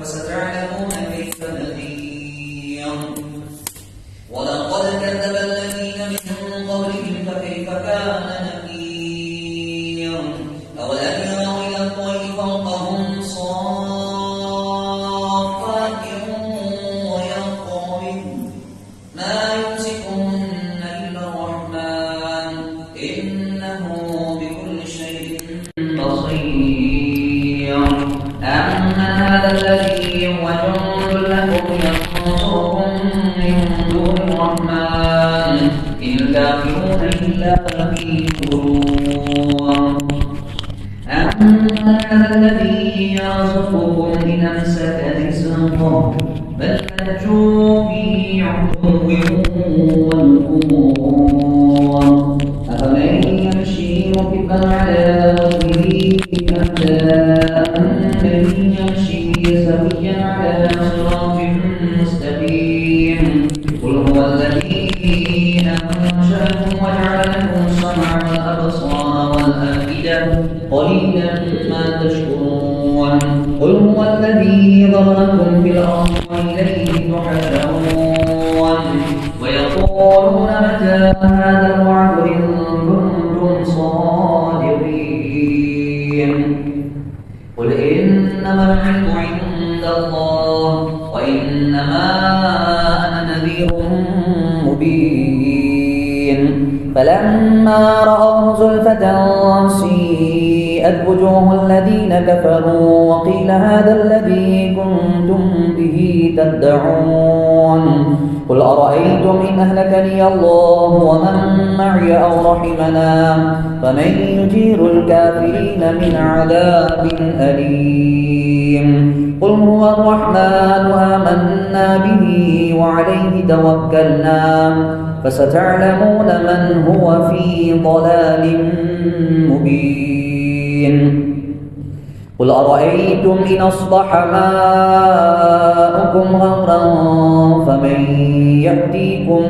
فستعلمون كيف نذير ولقد كذب الذين من قبلهم فكيف كان نكير أولم يروا إلى الطير فوقهم صافات ويقبضن ما يمسكهن إلا الرحمن إنه بكل شيء بصير أمن هذا الذي هو جند لكم ينصركم من دون الرحمن إن الكافرون إلا في غرور أمن هذا الذي يرزقكم إن أمسك رزقه بل لجوا في عتو ونفور أفمن يمشي مكبا على وجهه أمن يمشي سويا على صراط مستقيم قل هو الذي أنشأكم وجعل لكم السمع والأبصار والأفئدة قليلا ما تشكرون قل هو الذي ذرأكم في الأرض وإليه تحشرون ويقولون متى هذا الوعد إن كنتم صادقين قل إنما العلم عند الله وإنما أنا نذير مبين فلما رأوا زلفة سيئت وجوه الذين كفروا وقيل هذا الذي كنتم به تدعون قل أرأيتم إن أهلكني الله ومن معي أو رحمنا فمن يجير الكافرين من عذاب أليم قل هو الرحمن آمنا به وعليه توكلنا فستعلمون من هو في ضلال مبين قل أرأيتم إن أصبح ماؤكم غورا فمن يأتيكم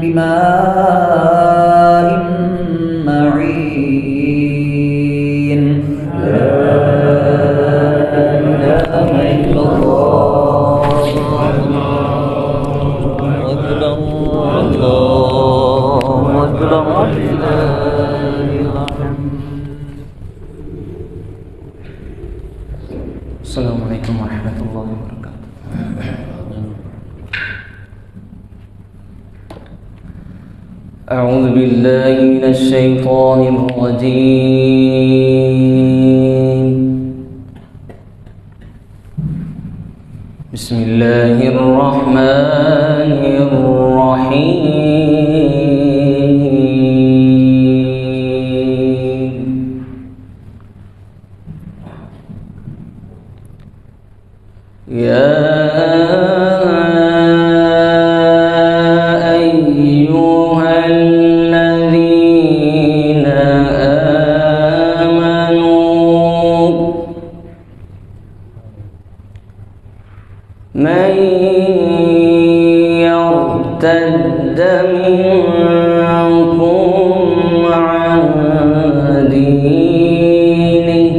بماء معين لا إله إلا الله الله أكبر السلام عليكم ورحمة الله وبركاته. أعوذ بالله من الشيطان الرجيم. بسم الله الرحمن الرحيم. يا أيها الذين آمنوا من يرتد منكم عن دينه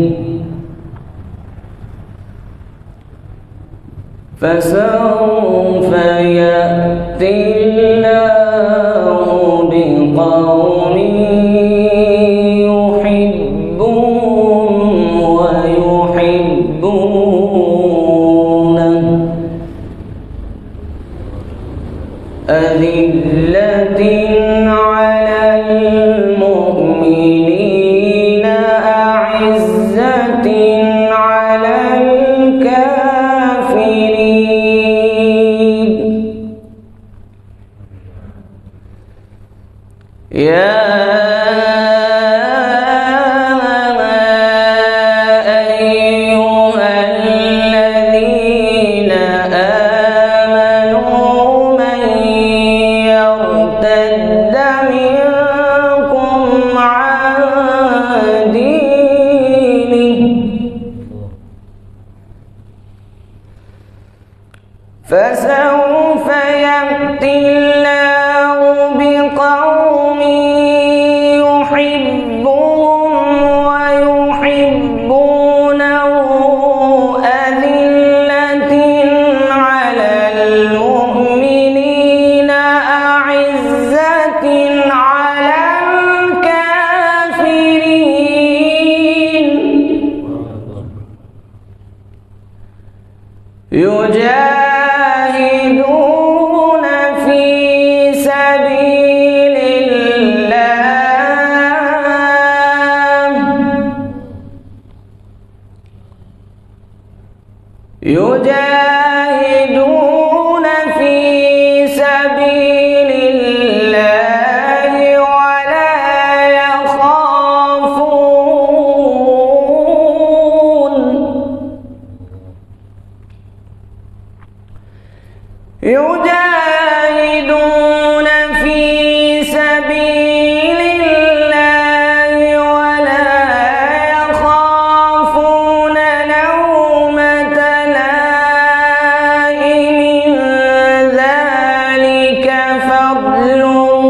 فسوف يأتي الله بقوم يحبهم ويحبونه أذلة على المؤمنين أعزة على الكافرين يا أيها الذين آمنوا من يرتد منكم عن دينه فسوف يأتي الله بقوم يحبهم ويحبونه أذلة يجاهدون في سبيل الله يجاهدون في سبيل الله ولا يخافون يجاهدون في سبيل الله ولا يخافون لومة لائم ذلك فضل الله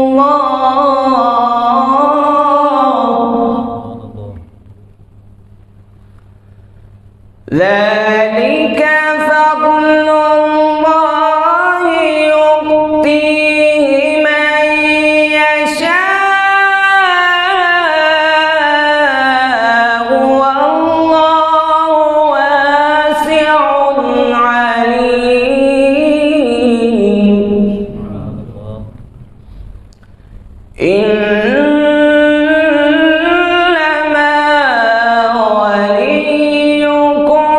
ذلك فضل الله يؤتيه من يشاء والله واسع عليم إنما وليكم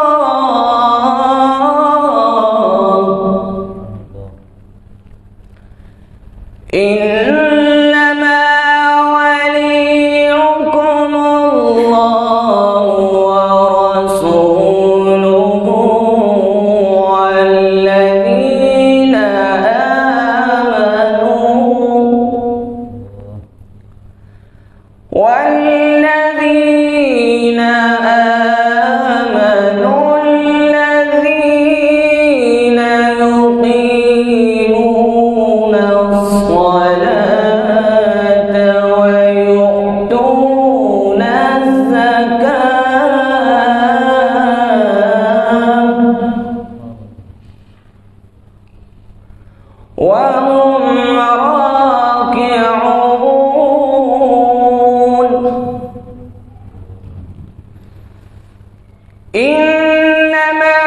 إنما وليكم الله ورسوله والذين آمنوا الذين يقيمون الصلاة ويؤتون الزكاة وهم راكعون إنما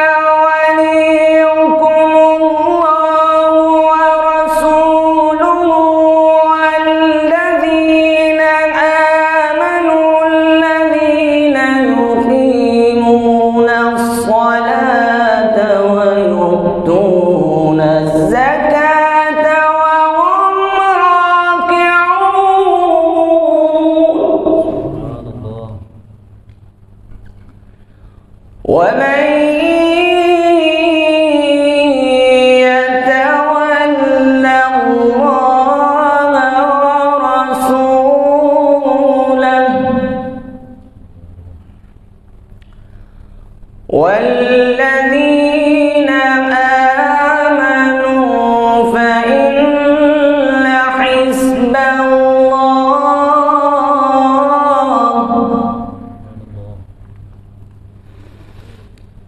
وليكم الله ورسوله والذين آمنوا الذين يقيمون الصلاة ويؤتون الزكاة وهم راكعون ومن يتول الله ورسوله والذين آمنوا فإن حزب الله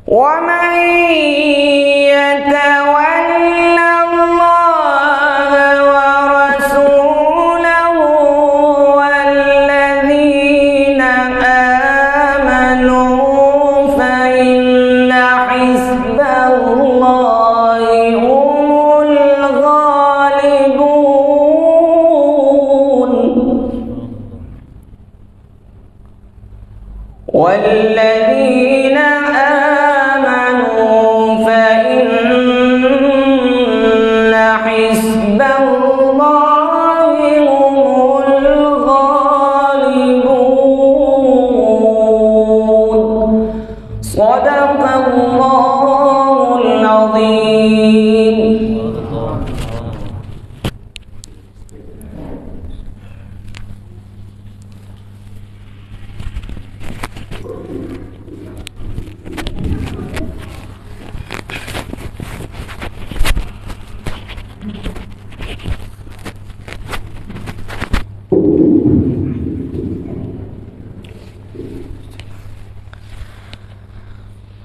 ومن يتول الله ورسوله والذين آمنوا فإن حزب الله هم الغالبون والذين آمنوا فإن حزب الله هم الغالبون صدق الله العظيم.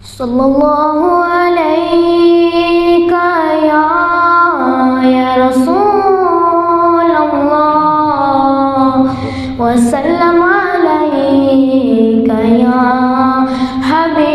Sallallahu alaika ya Rasulullah wa sallam alaika ya Habib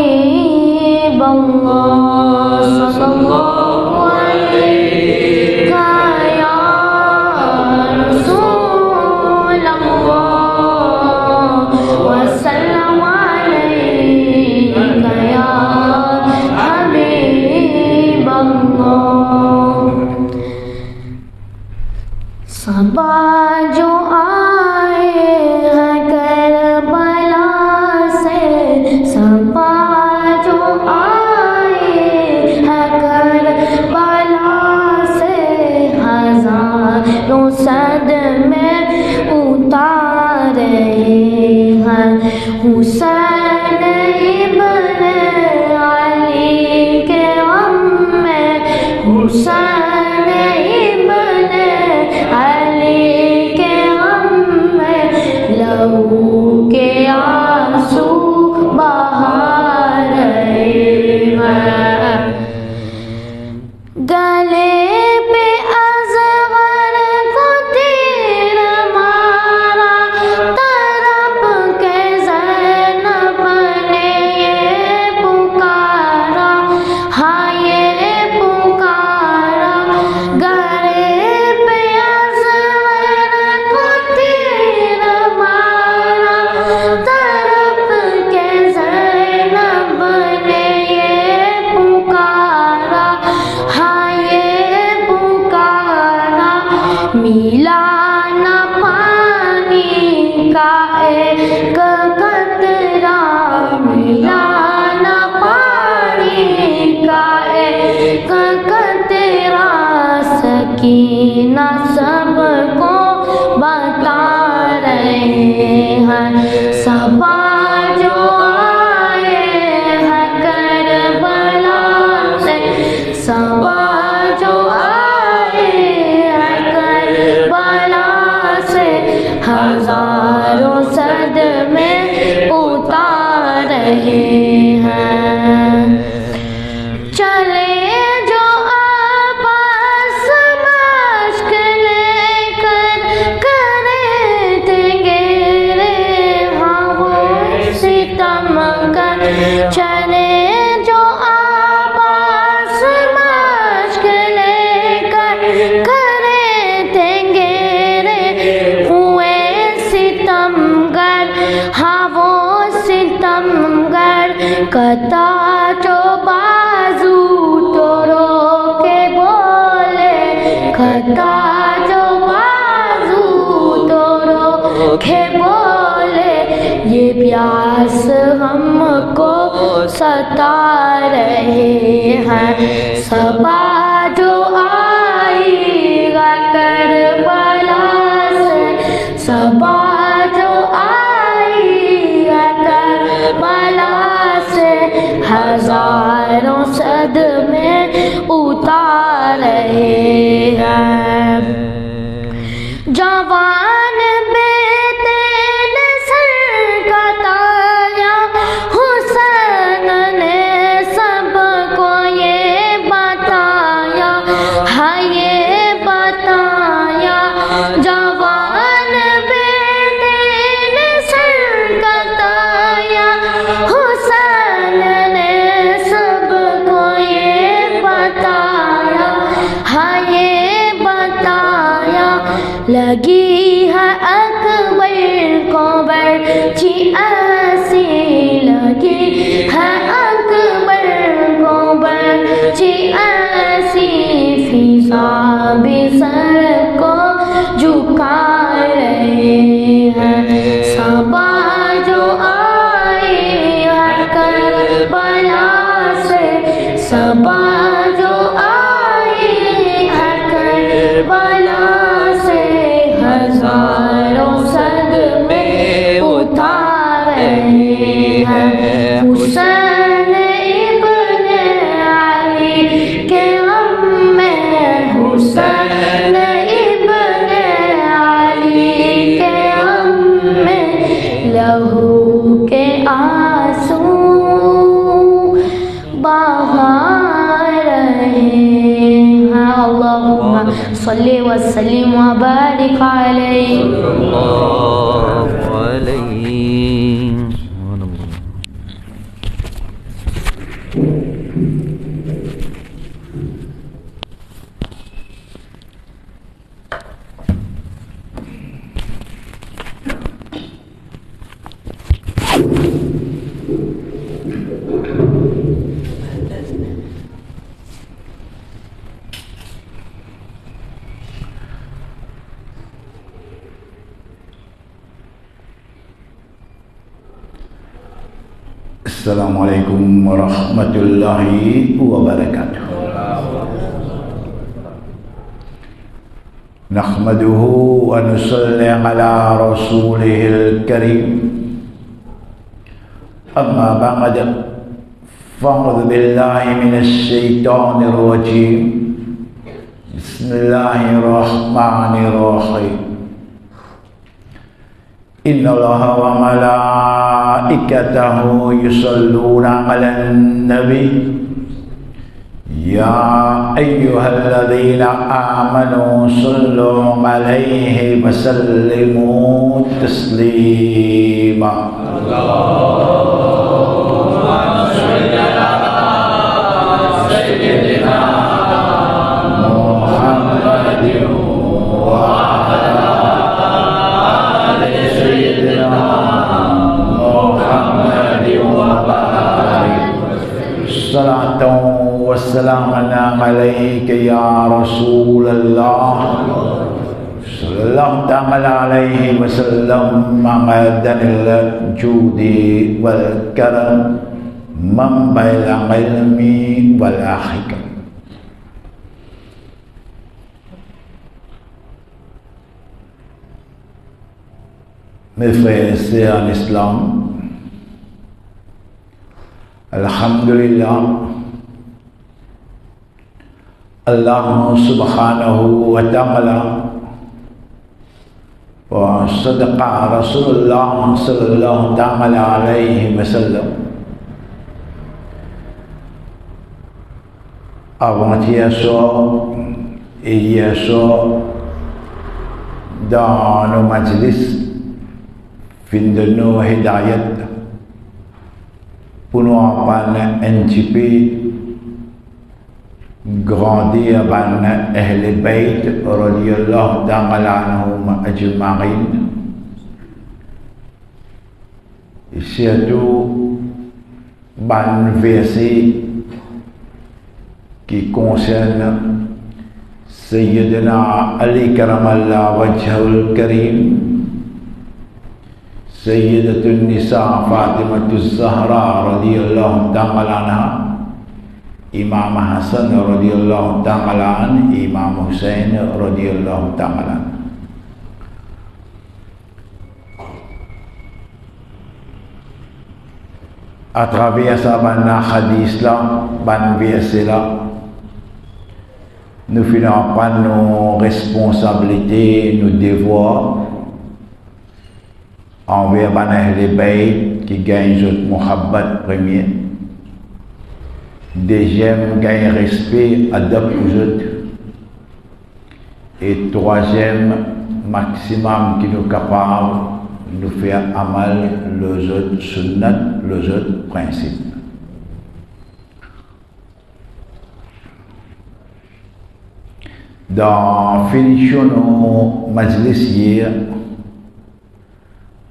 رہے ہیں چلے جو آپس مشق لے کر کرے دیں گے ہاں وہ ستم گر چلے جو آپس مشق لے کر کرے دیں گے ہوئے ستم گر ہاں وہ ستم گر کتا جو بازو تو رو کے بولے کتا جو بازو تو رو کے بولے یہ پیاس ہم کو ستا رہے ہیں صبا جو آئی گا کربلا سے صبا جو آئی گا کربلا سے ہزاروں صدمے اتار رہے ہیں جوان بیٹے نے سر کتایا حسین نے سب کو یہ بتایا ہاں یہ بتایا جوان بیٹے نے سر کتایا حسین نے سب کو یہ بتایا ہاں یہ بتایا لگی ہے اکبر کو برچی ایسی لگی ہے اکبر کو برچی ایسی فضا بھی سر کو جھکا رہے ہیں صبا جو آئی ہے کربلا سے صبا جو آئی ہے کربلا سے ہزاروں صدمے اتار رہے ہیں حسین ابن علی کے غم میں حسین ابن علی کے غم میں لہو کے آنسو بہا رہے ہیں اللہم صلی وسلم وبارک علیہ السلام علیکم ورحمۃ اللہ وبرکاتہ نحمده ونصلي على رسوله الكريم اما بعد فاعوذ بالله من الشیطان الرجیم بسم اللہ الرحمن الرحیم إن الله وملائكته يصلون على النبي يا أيها الذين آمنوا صلوا عليه وسلموا تسليما اللهم صل على سيدنا محمد صلاة والسلام عليك يا رسول الله صلى الله تعالى عليه وسلم معدن الجود والكرم منبع العلم والحكم Mes frères et sœurs en islam, alhamdulillah, Allah subhanahu wa ta'ala wa sadaqa Rasulullah sallallahu ta'ala alaihi wasallam. Avant-hier soir et hier soir, dans nos majlis, fin de nos hidayat, pour nous apprendre un petit peu grandir avec Ahl Bayt radiyallahu ta'ala anhum ajma'in, et surtout ban verset qui concerne Sayyidina Ali karamallahu wajhul karim, Sayyidatun Nisa Fatimatuz Zahra radiyallahu ta'ala anha, Imam Hasan radiyallahu ta'ala an, Imam Hussein radiyallahu ta'ala an. À travers sa banna hadith là, ban verset là, nous finissons par nos responsabilités, nos devoirs envers ban Ahl Bayt qui gagne notre muhabbat premier. Deuxième, gagne respect, adapte aux autres. Et troisième, maximum qui nous capable nous faire amal les autres sunnat, les autres principes. Dans finition nos majlis hier,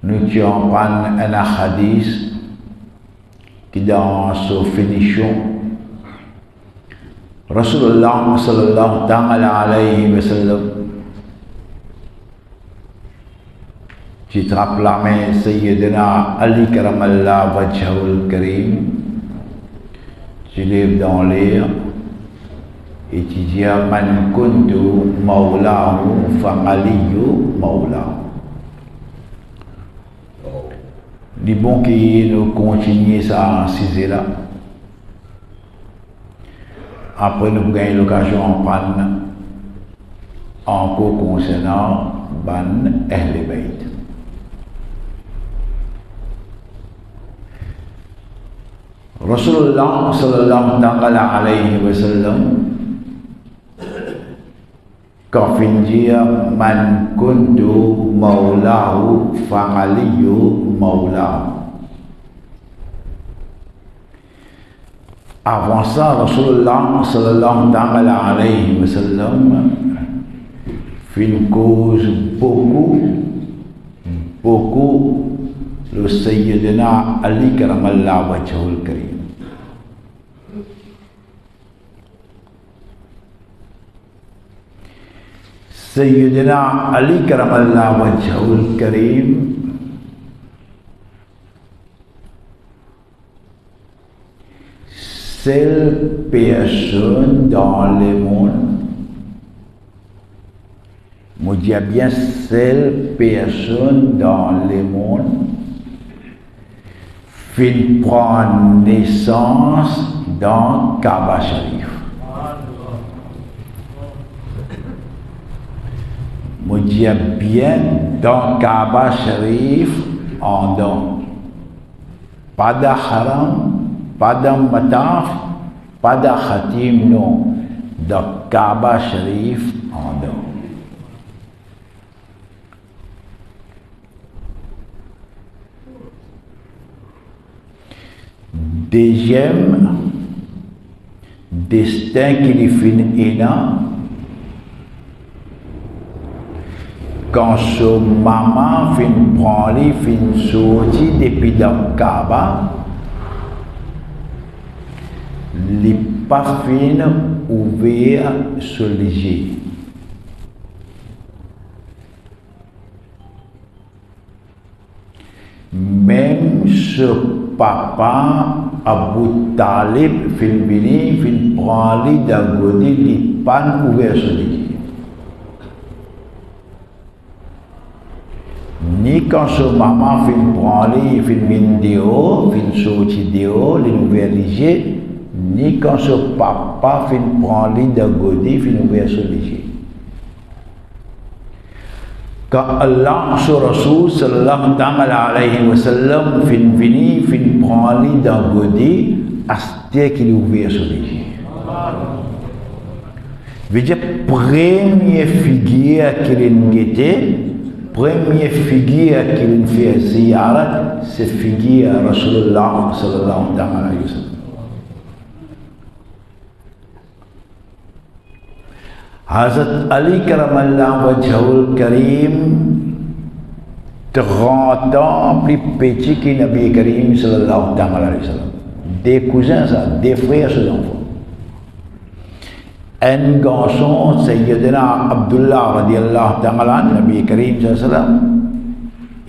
nous tirons un hadith qui dans ce finition Rasulullah sallallahu ta'ala alayhi wa sallam qui proclamait Sayyidina Ali karamallahu wajhul karim, qui lève dans l'air et qui dit man kuntu mawlahu fa aliyu mawlahu. Les bons qui nous continuent ça c'est là. Après nous gagnons l'occasion de prendre encore concernant ban Ahl Bayt. Rasulullah sallallahu ta'ala alayhi wa sallam quand fin dire man kuntu mawlahu fa aliyu mawlahu. Avant ça, Rasulullah sallallahu alayhi wa sallam fin cause beaucoup le Sayyidina Ali karamallahu wajhul karim. Sayyidina Ali karamallahu wajhul karim seule personne dans le monde, me dis bien seule personne dans le monde qui prend naissance dans Kaaba Sharif. Me dis bien dans Kaaba Sharif en don. Pas de haram, pas de mataf, pas de khatim, non. Dans Kaaba Sharif en don. Deuxième destin qui finit quand son maman prend les sorti depuis dans Kaaba, les pas ouverts sur les yeux. Même ce papa Abu Talib fin prend les d'agodi les pas ouverts sur les yeux. Ni quand son maman fin prendre, fin vidéo, fin sortir vidéo, les nouvelles légers, ni quand son papa fin prendre de godé, fin ouvert sur léger. quand Allah sur Rasul sallallahu alayhi wa sallam fin vini fin prendre dans godi asté qu'il ouvert sur les veut dire première figure qu'il était première figure qu'il fait ziyarat c'est figure Rasulullah sallallahu alayhi wa sallam. Hazrat Ali karamallahu wajhul karim 30 ans plus petit que Nabi Karim sallallahu alayhi wa sallam. Des cousins ça, des frères ses enfants. Un garçon, Sayyidina Abdullah radiallahu ta'ala, Nabi Karim sallallahu alayhi wa sallam,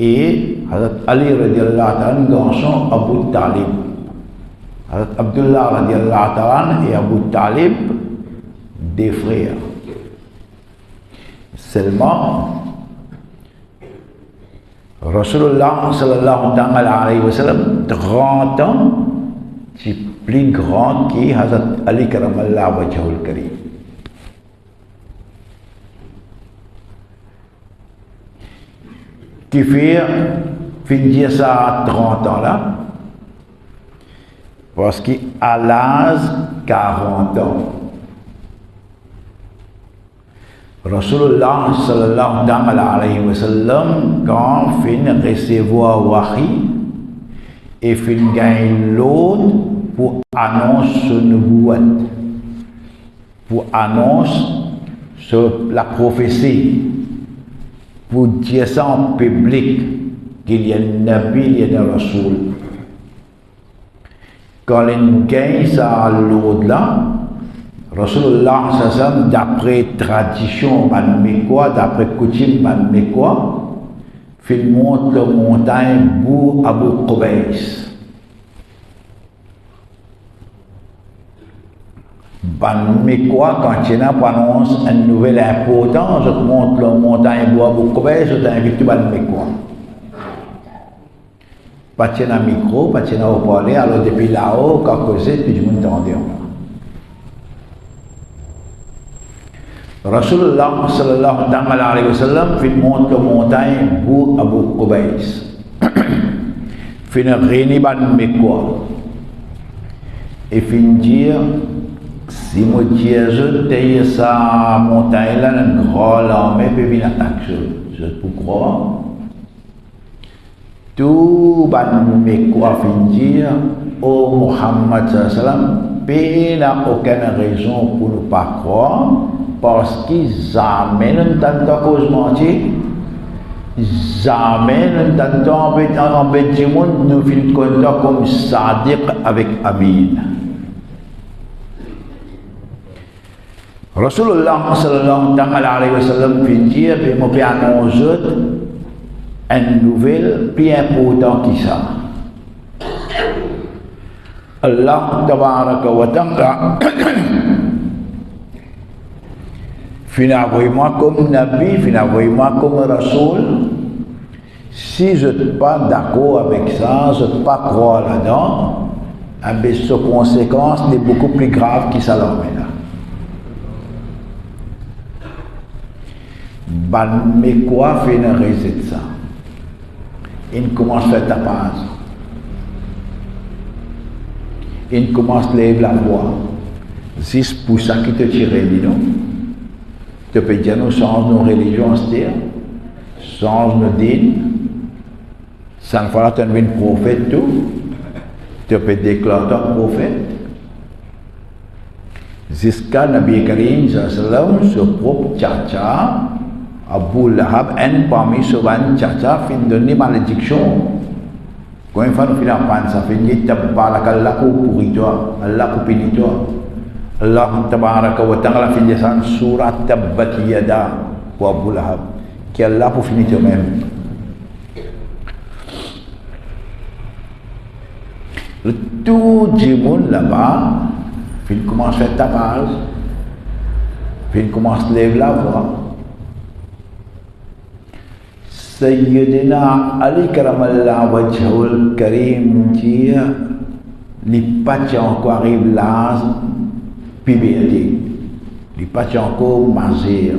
et Hazrat Ali radiallahu ta'ala, un garçon, Abu Talib. Hazrat Abdullah radiallahu ta'ala et Abu Talib, des frères. Seulement, Rasulullah sallallahu alayhi wa sallam, 30 ans, c'est plus grand que Hazrat Ali karamallahu wajhul karim. Qui fait finir ça à 30 ans là, parce qu'à l'âge 40 ans, Rasulullah sallallahu alayhi wa sallam, quand fin recevoir wahi et fin gagne l'autre pour annoncer nubuwat, pour annoncer sur la prophétie, pour dire ça en public qu'il y a un nabi, il y a un rasoul. Quand il gagne ça l'autre là, Rasulullah sallam, d'après tradition banmekwa, d'après coutume banmekwa, il monte la montagne Bou Abu Qubays. Banmekwa, quand il y a prononce une nouvelle importance, je monte la montagne Bou Abu Qubays, je t'invite banmekwa. Pas de micro, pas de haut-parleur, alors depuis là-haut, quand causé, puis je m'entendais. Rasulullah sallallahu alayhi wa sallam fin monte la montagne Bou Abu Qubays. Fin réuni ban mekwa. Et fin dire, si moi dire je t'ai sa montagne là, une grande armée peut venir attaquer. Je peux croire. Tout ban mekwa fin dire, oh Muhammad sallallahu alayhi wa sallam, il n'a aucune raison pour ne pas croire. Parce qu'ils amènent tant de causes menties, ils amènent tant en Benjamin, nous finissons compte comme Sadiq avec Amin. Rasulullah sallallahu alayhi wa sallam finit dire, mais mon père annonce une nouvelle plus importante que ça. Allah tabaraka wa ta'ala finalement comme Nabi, finalement comme Rasoul. Si je ne suis pas d'accord avec ça, je ne peux pas croire là-dedans, mais sa conséquence est beaucoup plus grave que ça l'emmène là. Mais quoi fait une raison de ça? Il commence à faire tapage. Il commence à lever la voix. C'est pour ça qu'il te tire, dis donc. Tu peux dire nous change nos religions, change nos dînes, ça ne fera pas un prophète tout. Tu peux déclarer un prophète. Jusqu'à Nabi Karim sallam, ce propre tchacha, Abu Lahab, un parmi ce ban tchacha, fin de donner malédiction. Quand il faut nous finir par ça, finit tabarak Allah pour toi, Allah pour punir toi. Allah tabaraka wa ta'ala fi lisan surat tabbat yada wa Abu Lahab qui Allah pour finir toi-même. Le tout du monde là-bas, il commence à faire tapage, il commence à lever la voix. Sayyidina Ali karamallahu wajhul karim dit, les patchs encore arrivent là, PBD, les patchs encore mazir.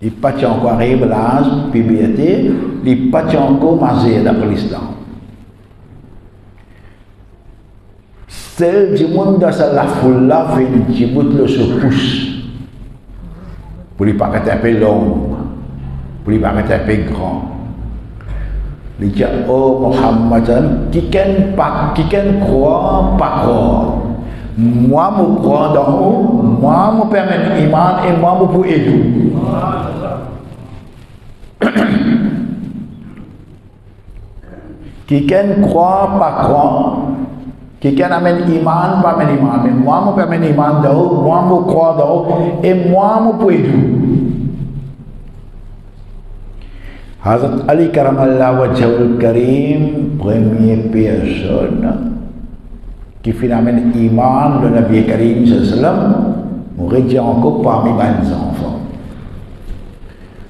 Il pas encore arrivé à l'âge de puberté, il pas encore majeur d'après l'islam. Celle du monde dans la foule là fait une petite bout le se pousse. Pour lui paraître un peu long, pour lui paraître un peu grand. Il dit, oh Muhammad, qui croit, pas croire. Moi, je crois dans vous, moi, je permets l'iman et moi, je peux aider. Qui croit, pas croire. Qui amène l'iman, pas amène l'iman. Mais moi, je permets l'iman dans vous, moi, je crois dans vous et moi, je peux aider. Hazrat Ali Karamallah Wajhul Karim, première personne qui finalement iman le Nabi Karim sallam, mourait déjà encore parmi les enfants.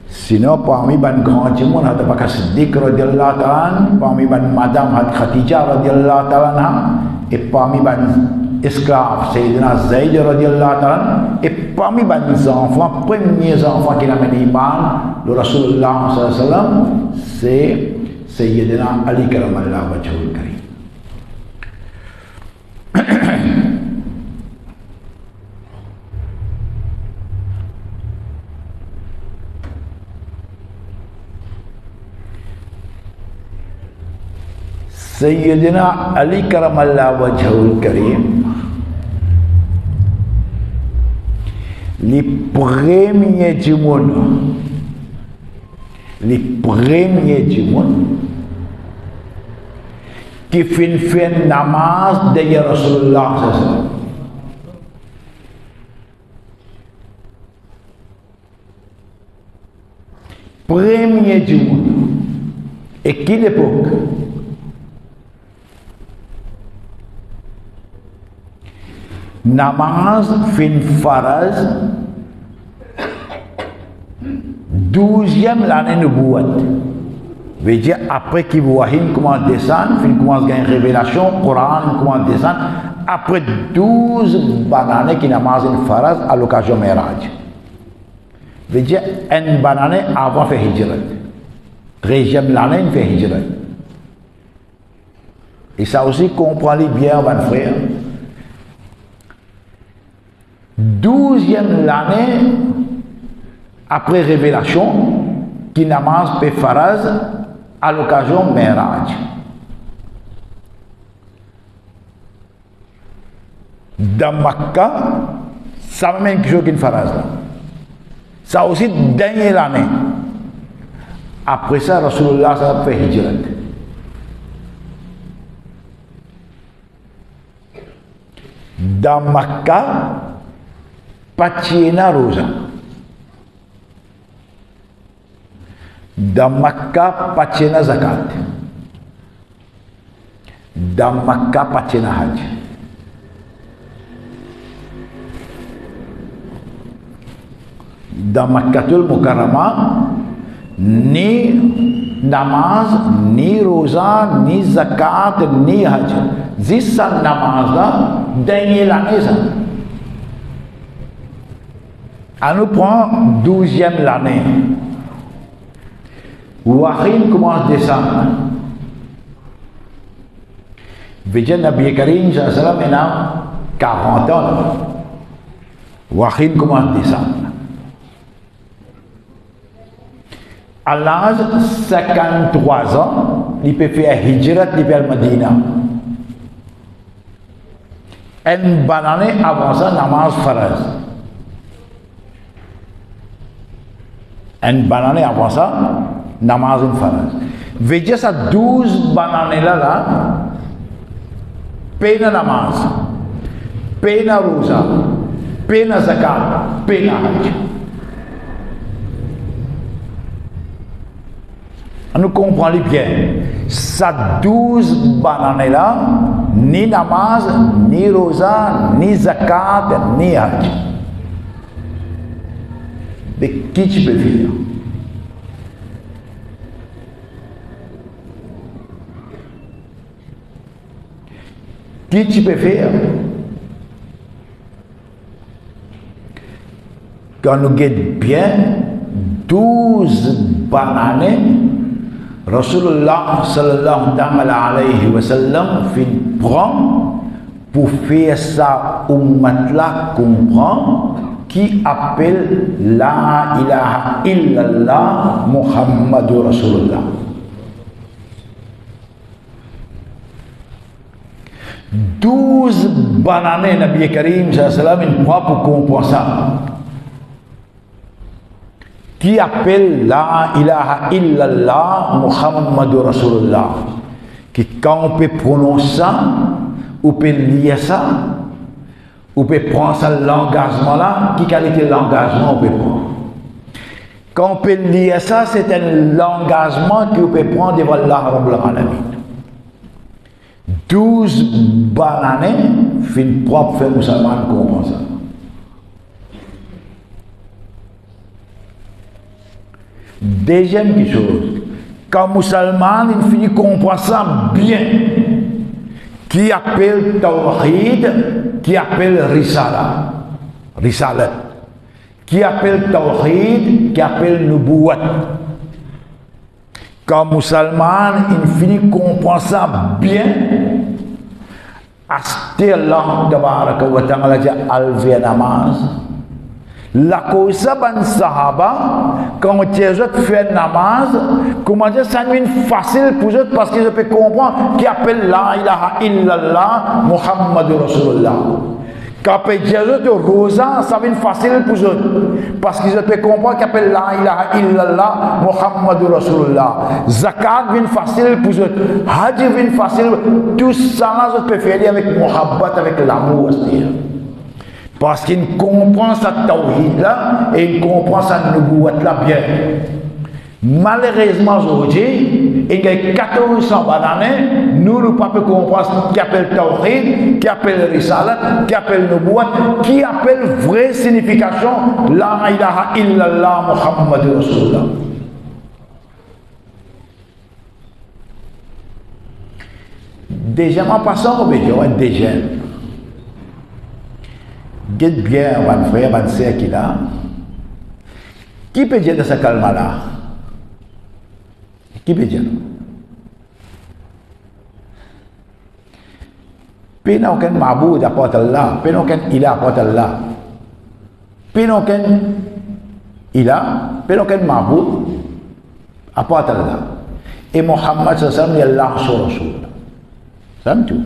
Sinon, parmi les grands du monde, il y a pas Siddiq radiyallahu ta'ala, parmi les madame Khadija radiyallahu ta'ala, et parmi les esclaves Sayyidina Zayd radiyallahu ta'ala, et parmi les enfants, premiers enfants qui amènent iman, le Rasulullah sallallahu alayhi wa sallam, c'est Sayyidina Ali Karamallah Wajhul Karim. Sayyidina Ali Karamallah Wajhul Karim, les premiers du monde, qui fait namaz de Rasulullah. Premier du monde. Et quelle époque? Namaz fin faraz 12e l'année de Bouat. Veut dire après qu'Ibrahim commence à descendre, il commence à gagner révélation, Coran commence à descendre, après 12 années qui namaz une faraz à l'occasion Miraj. Veut dire une année avant de faire hijrat. 13e l'année il fait hijrat. Et ça aussi comprend bien, mon frère. 12e l'année après révélation qui namaz pe faraz à l'occasion Miraj. Dans Makkah, ça même quelque chose qu'une faraz. Ça aussi dernière l'année. Après ça, Rasulullah a fait hijrat. Dans Makkah, Pachina Rosa. Dans Makkah, Pachina Zakat. Dans Makkah, Pachina Hajj. Dans Makkatul Mukarrama, ni namaz, ni roza, ni zakat, ni hajj. Zissa namaz là, dernier l'année ça. On nous prend 12e l'année. Wahim commence à descendre. Veja Nabi Karim sallallahu alayhi wa sallam 40 ans. Wahim commence à descendre. À l'âge de 53 ans, il peut faire hijrat, il peut aller à Medina. Une bonne année avant ça, namaz faraz. Une bonne année avant ça, namaz faraz. Veja ça 12 bonnes années là, pena namaz, pena roza, pena zakat, pena hajj. Nous comprenons bien. Ça 12 bananes là, ni namaz, ni roza, ni zakat, ni hajj. Mais qui tu peux faire? Qui tu peux faire? Quand nous guettons bien, 12 bananes, Rasulullah sallallahu alayhi wa sallam fin prend pour faire ça ummat là comprend qui appelle la ilaha illallah Muhammadur Rasulullah. 12 bananes Nabi Karim sallallahu alayhi wa sallam il prend pour comprendre ça. Qui appelle la ilaha illallah Muhammadur Rasulullah. Qui quand on peut prononcer ça, on peut lire ça, on peut prendre ça l'engagement là, qui qualité l'engagement on peut prendre. Quand on peut lire ça, c'est un engagement qu'on peut prendre devant Allah Rabbul Alamin. 12 bananes, fin propre fait musulman comprendre ça. Deuxième chose, quand musulman il finit comprendre ça bien, qui appelle Tawhid, qui appelle Risalat, qui appelle Tawhid, qui appelle Nubuwat. Quand musulman il finit comprendre ça bien, Allah tabaraka wa ta'ala alvé namaz. La cause ban sahaba quand tu fait namaz, comment dire ça devient facile pour eux parce qu'ils peuvent comprendre qui appelle la ilaha illallah Muhammadur Rasulullah. Quand Jésus rosa, ça devient facile pour eux parce qu'ils peuvent comprendre qui appelle la ilaha illallah Muhammadur Rasulullah. Zakat devient facile pour eux, Hajj devient facile, tout ça là ils peuvent faire avec muhabbat, avec l'amour aussi. Parce qu'il comprend sa tawhid là et il comprend sa nubuwat là bien. Malheureusement aujourd'hui, il y a 1400 bananes, nous ne pouvons pas comprendre qui appelle tawhid, qui appelle risalat, qui appelle nubuwat, qui appelle vraie signification la ilaha illallah Muhammadur Rasulullah. Déjà en passant, on va dire déjà. Get bien, mon frère, mon sœur qui là. Qui peut dire de ce calme-là? Qui peut dire? Puis n'a aucun maboud apporte Allah, puis n'a aucun ilah apporte Allah. Puis n'a aucun ilah, puis n'a aucun maboud apporte Allah. Et Muhammad sallallahu alayhi wa sallam, il est Allah sur Rasul. Ça me tout.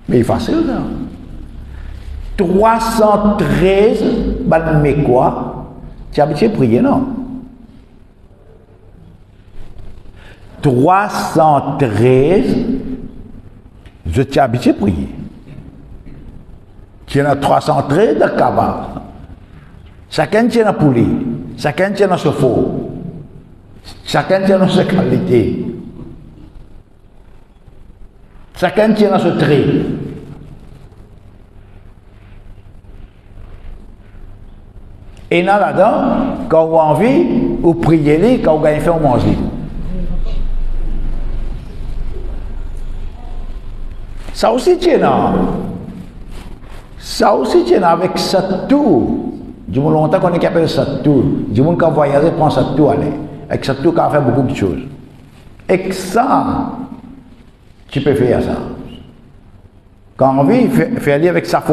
Mais il est facile, ça. 313 ban mais quoi? Tu as habitué à prier, non? 313 je t'ai habitué à prier. Tu en as 313 de Kaaba. Chacun tient un poulet, chacun tient un faux, chacun tient une qualité, chacun tient un trait. Et là-dedans, quand on a envie, vous priez, quand vous avez fait, vous mangez. Ça aussi tient là. Ça aussi tient avec ça tout. Du moins longtemps qu'on est capable de ça tout. Du moins quand voyager, prend ça tout aller. Avec ça tout, qu'on fait beaucoup de choses. Et ça, tu peux faire ça. Quand on a envie, faire lire avec ça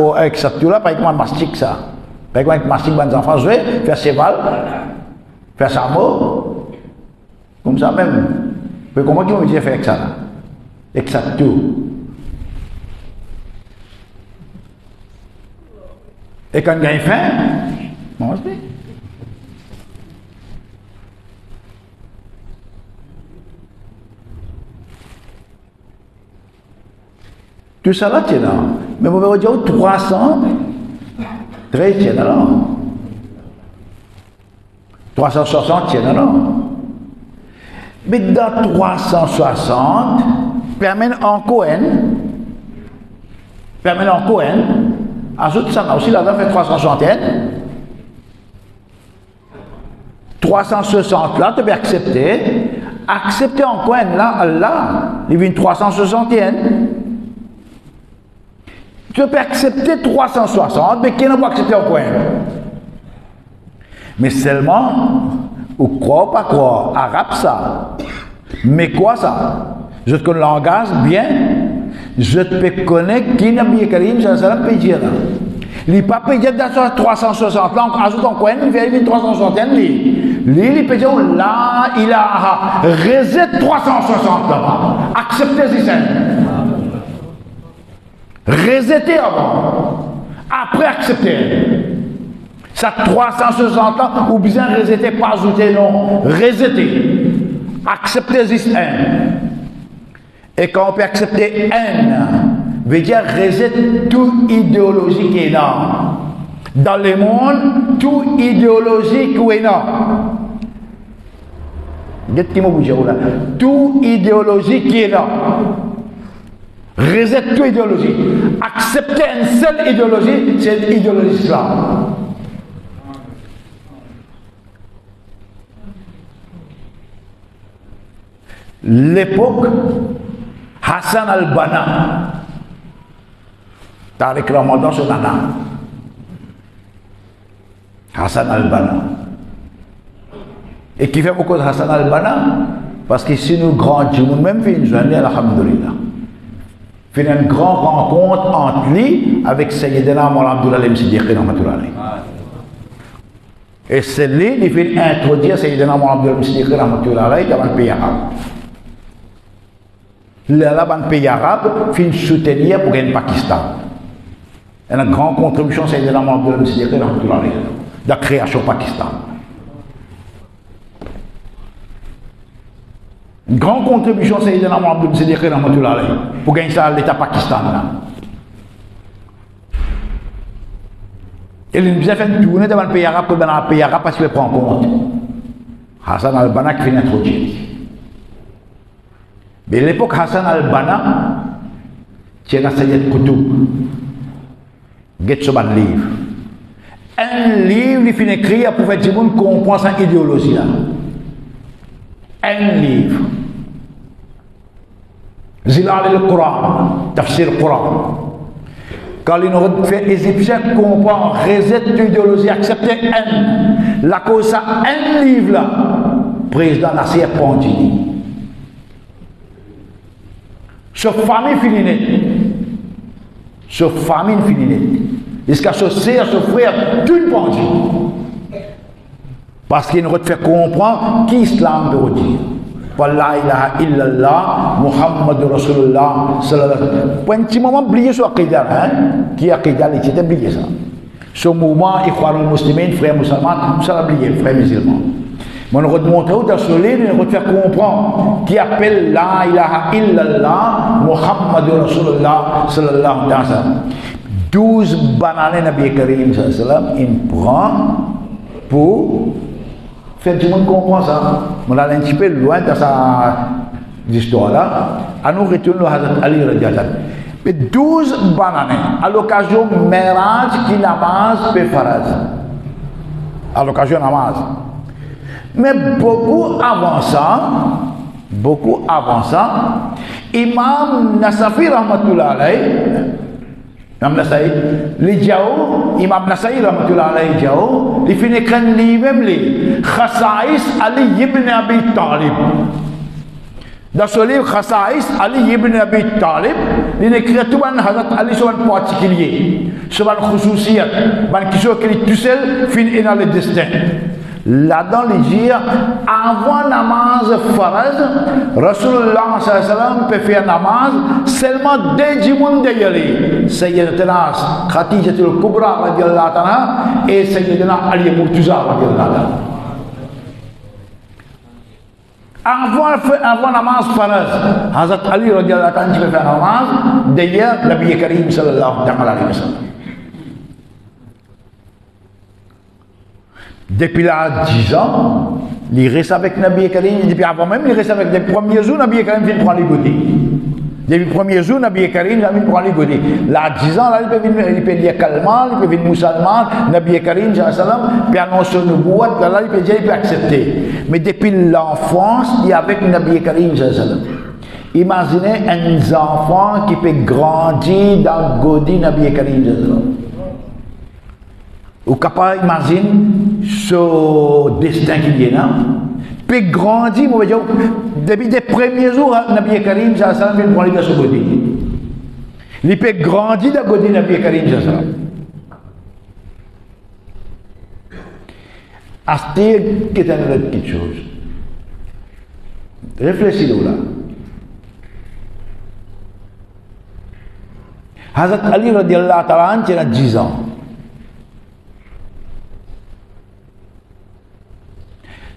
tout là, par exemple, mastique ça. Par exemple, mastique les enfants jouer, faire cheval, faire chameau, comme ça même. Mais comment tu veux dire faire avec ça là? Avec ça tout. Et quand il y a faim, mange bien. Tout ça là, tu es là. Mais vous pouvez dire 300. 13 tiens là. 360 tiens là. Mais dans 360, permet en Cohen, ajoute ça aussi là-dedans fait 360. 360 là, tu peux accepter. Accepter en Cohen là, Allah, il vient 360. Tu peux accepter 360, mais qui n'a pas accepté en coin. Mais seulement, ou croire ou pas croire, arabe ça. Mais quoi ça? Je te connais le langage bien, je te peux connaître qui Nabi Karim, ça peut dire là. Il ne peut pas dire dans 360 là, on ajoute un coin, il vient 360 il peut dire là, il a reset 360 là-bas. Acceptez ce système. Resetter avant. Après accepter. Ça 360 ans, ou bien resetter, pas ajouter, non. Resetter. Accepter ce système. Et quand on peut accepter un, veut dire reset toute idéologie qui est là. Dans le monde, toute idéologie qui est là. Toute idéologie qui est là. Reset toute idéologie. Accepter une seule idéologie, c'est l'idéologie islam. L'époque Hassan al-Banna, Tariq Ramadan Sunana, Hassan al-Banna. Et qui fait beaucoup de Hassan al-Banna? Parce que si nous grandissons, même fait une journée, alhamdoulilah, fait une grande rencontre entre lui avec Sayyidina Mawlana Abdullah al-Siddiq. Et c'est lui qui fait introduire Sayyidina Mawlana Abdullah al-Siddiq dans le pays arabe. Là, dans le pays arabe, fait une soutenir pour le Pakistan. Il y a une grande contribution Sayyidina Mawlana Abdullah al-Siddiq dans la création du Pakistan. Une grande contribution, c'est Sayyidina Mawlana Siddiq pour gagner ça à l'État pakistanais. Il nous a fait une tournée devant le pays arabe, que dans le pays arabe, parce qu'il prend en compte. Hassan al-Banna qui vient d'introduire. Mais à l'époque, Hassan al-Banna, c'est un Sayyid Qutb. Get un livre. Un livre, il finit écrit pour faire que tout le monde comprenne cette idéologie là. Un livre. Zilal al-Quran, Tafsir al-Quran. Quand les Égyptiens comprennent, reset l'idéologie, accepter un. La cause, ça, un livre là, président Nasser Pondini. Ce famille finie. Ce famille finie. Jusqu'à ce sœur, ce frère, tout le monde. Parce qu'il nous fait comprendre qui l'islam veut dire. La ilaha illallah, Muhammad Rasulullah, sallallahu alayhi wa sallam. Pour un petit moment, oubliez ce Aqidah, qui est Aqidah, il était oublié ça. Ce mouvement, Ikhwanul Muslimin, frères musulmans, ça l'a oublié, frères musulmans. Mais on nous montre dans ce livre, on nous fait comprendre qui appelle La ilaha illallah, Muhammad Rasulullah, sallallahu alayhi wa sallam. 12 bananes Nabi Karim, sallallahu alayhi wa sallam, il prend pour faire tout le monde comprend ça. On a un petit peu loin de sa histoire là. À nous retournons à Ali Radiallahu. Mais 12 bananes à l'occasion Miraj qui namaz pe faraz. À l'occasion namaz. Mais beaucoup avant ça, Imam Nasafi rahmatullah alayhi, Imam Nasai, Imam Nasai rahmatullah alayhi Jao, il finit écrire lui-même les Khasa'is Ali ibn Abi Talib. Dans ce livre Khasa'is Ali ibn Abi Talib, il écrit tout un Hazrat Ali sur un particulier, sur un khususiyat, un qui soit tout seul, finit dans le destin. Là-dedans, il dit, avant namaz faraz, Rasulullah sallallahu alayhi wa sallam peut faire namaz seulement deux jimoun de yali. Sayyidatuna Khadijatul Kubra radiallahu anha et Sayyidina Ali Murtuza radiallahu anha. Avant namaz faraz, Hazrat Ali radiallahu anha peut faire namaz, d'ailleurs, Nabi Karim sallallahu alayhi wa sallam. Depuis là 10 ans, il reste avec Nabi Karim. Depuis avant même, il reste avec les premiers jours, Nabi Karim vient prendre les godis. Depuis les premiers jours, Nabi Karim vient prendre les godis. Là, 10 ans, là, il peut dire calmement, il peut venir musulman, Nabi Karim, puis annoncer une boîte, là, il peut dire, il peut accepter. Mais depuis l'enfance, il est avec Nabi Karim. Imaginez un enfant qui peut grandir dans le godi Nabi Karim. Ou capable imagine ce destin qu'il y a là. Puis grandir, moi, depuis les premiers jours, Nabi Karim, ça a fait prendre de ce côté. Il peut grandir de côté Nabi Karim, ça a. Acheter qui est une autre petite chose. Réfléchis-le là. Hazrat Ali radiyallahu ta'ala anhu, il a 10 ans.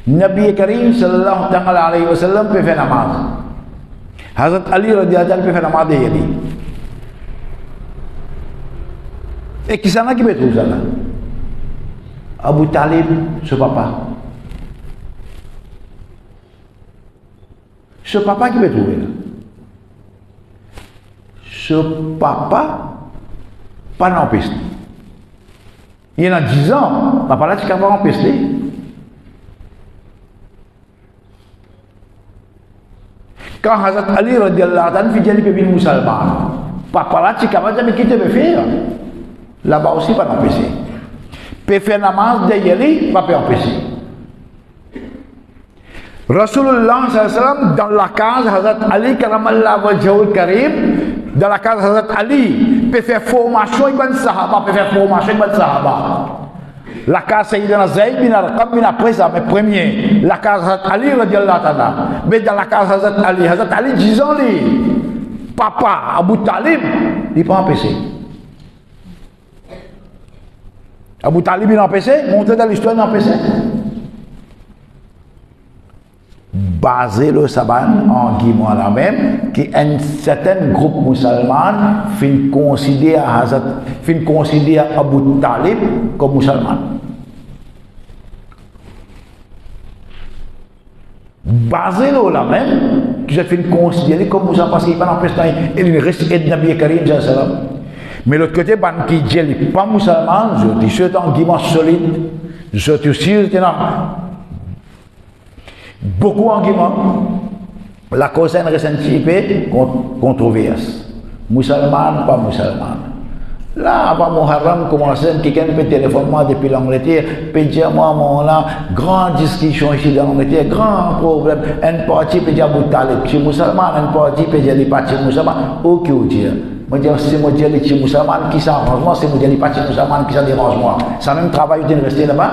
Nabi Karim sallallahu alayhi wa sallam peut faire namaz. Hazrat Ali radiyallahu ta'ala peut faire namaz de yadi. Et qui s'en a qui peut trouver ça là? Abu Talib, ce papa. Ce papa qui peut trouver là. Ce papa, pas dans piste. Il y a 10 ans, papa là, c'est quand même en piste. Quand Hazrat Ali radiyallahu anhu fait le musulman, papa là, c'est quand même qui te peut faire. Là-bas aussi, pas dans piste. Peut faire namaz de yali, pas peut empêcher. Rasulullah sallallahu alayhi wa sallam, dans la case Hazrat Ali karamallahu wajhul karim, dans la case Hazrat Ali, peut faire formation ibn sahaba, peut faire formation ibn sahaba. La case Sayyidina Zayd bin Arqam bin après ça, mais premier, la case Hazrat Ali radiyallahu ta'ala. Mais dans la case Hazrat Ali 10 ans, papa Abu Talib, il pas empêché. Abu Talib il a empêché, montré dans l'histoire il a empêché. Basé le saban en guillemot la même, qu'un certain groupe musulman fin considère Abu Talib comme musulman. Basé le la même, qui se fin considérer comme musulman parce qu'il n'est pas en prestation, il reste de Nabi Karim sallallahu alayhi wa sallam. Mais l'autre côté, qui dit qu'il n'est pas musulman, je dis c'est un guillemot solide, je dis aussi, beaucoup en guillemot, la cause est ressentie controverse. Musulman, pas musulman. Là, avant Muharram, commence, quelqu'un peut téléphoner moi depuis l'Angleterre, peut dire moi, là, grande discussion ici dans l'Angleterre, grand problème. Un parti peut dire Abu Talib, je suis musulman, un parti peut dire les partis musulmans, ou qui vous dire. Moi, c'est moi dire les petits musulmans qui s'arrangent moi, c'est moi dire les partis musulmans qui s'en dérangent moi. Ça même travail de rester là-bas.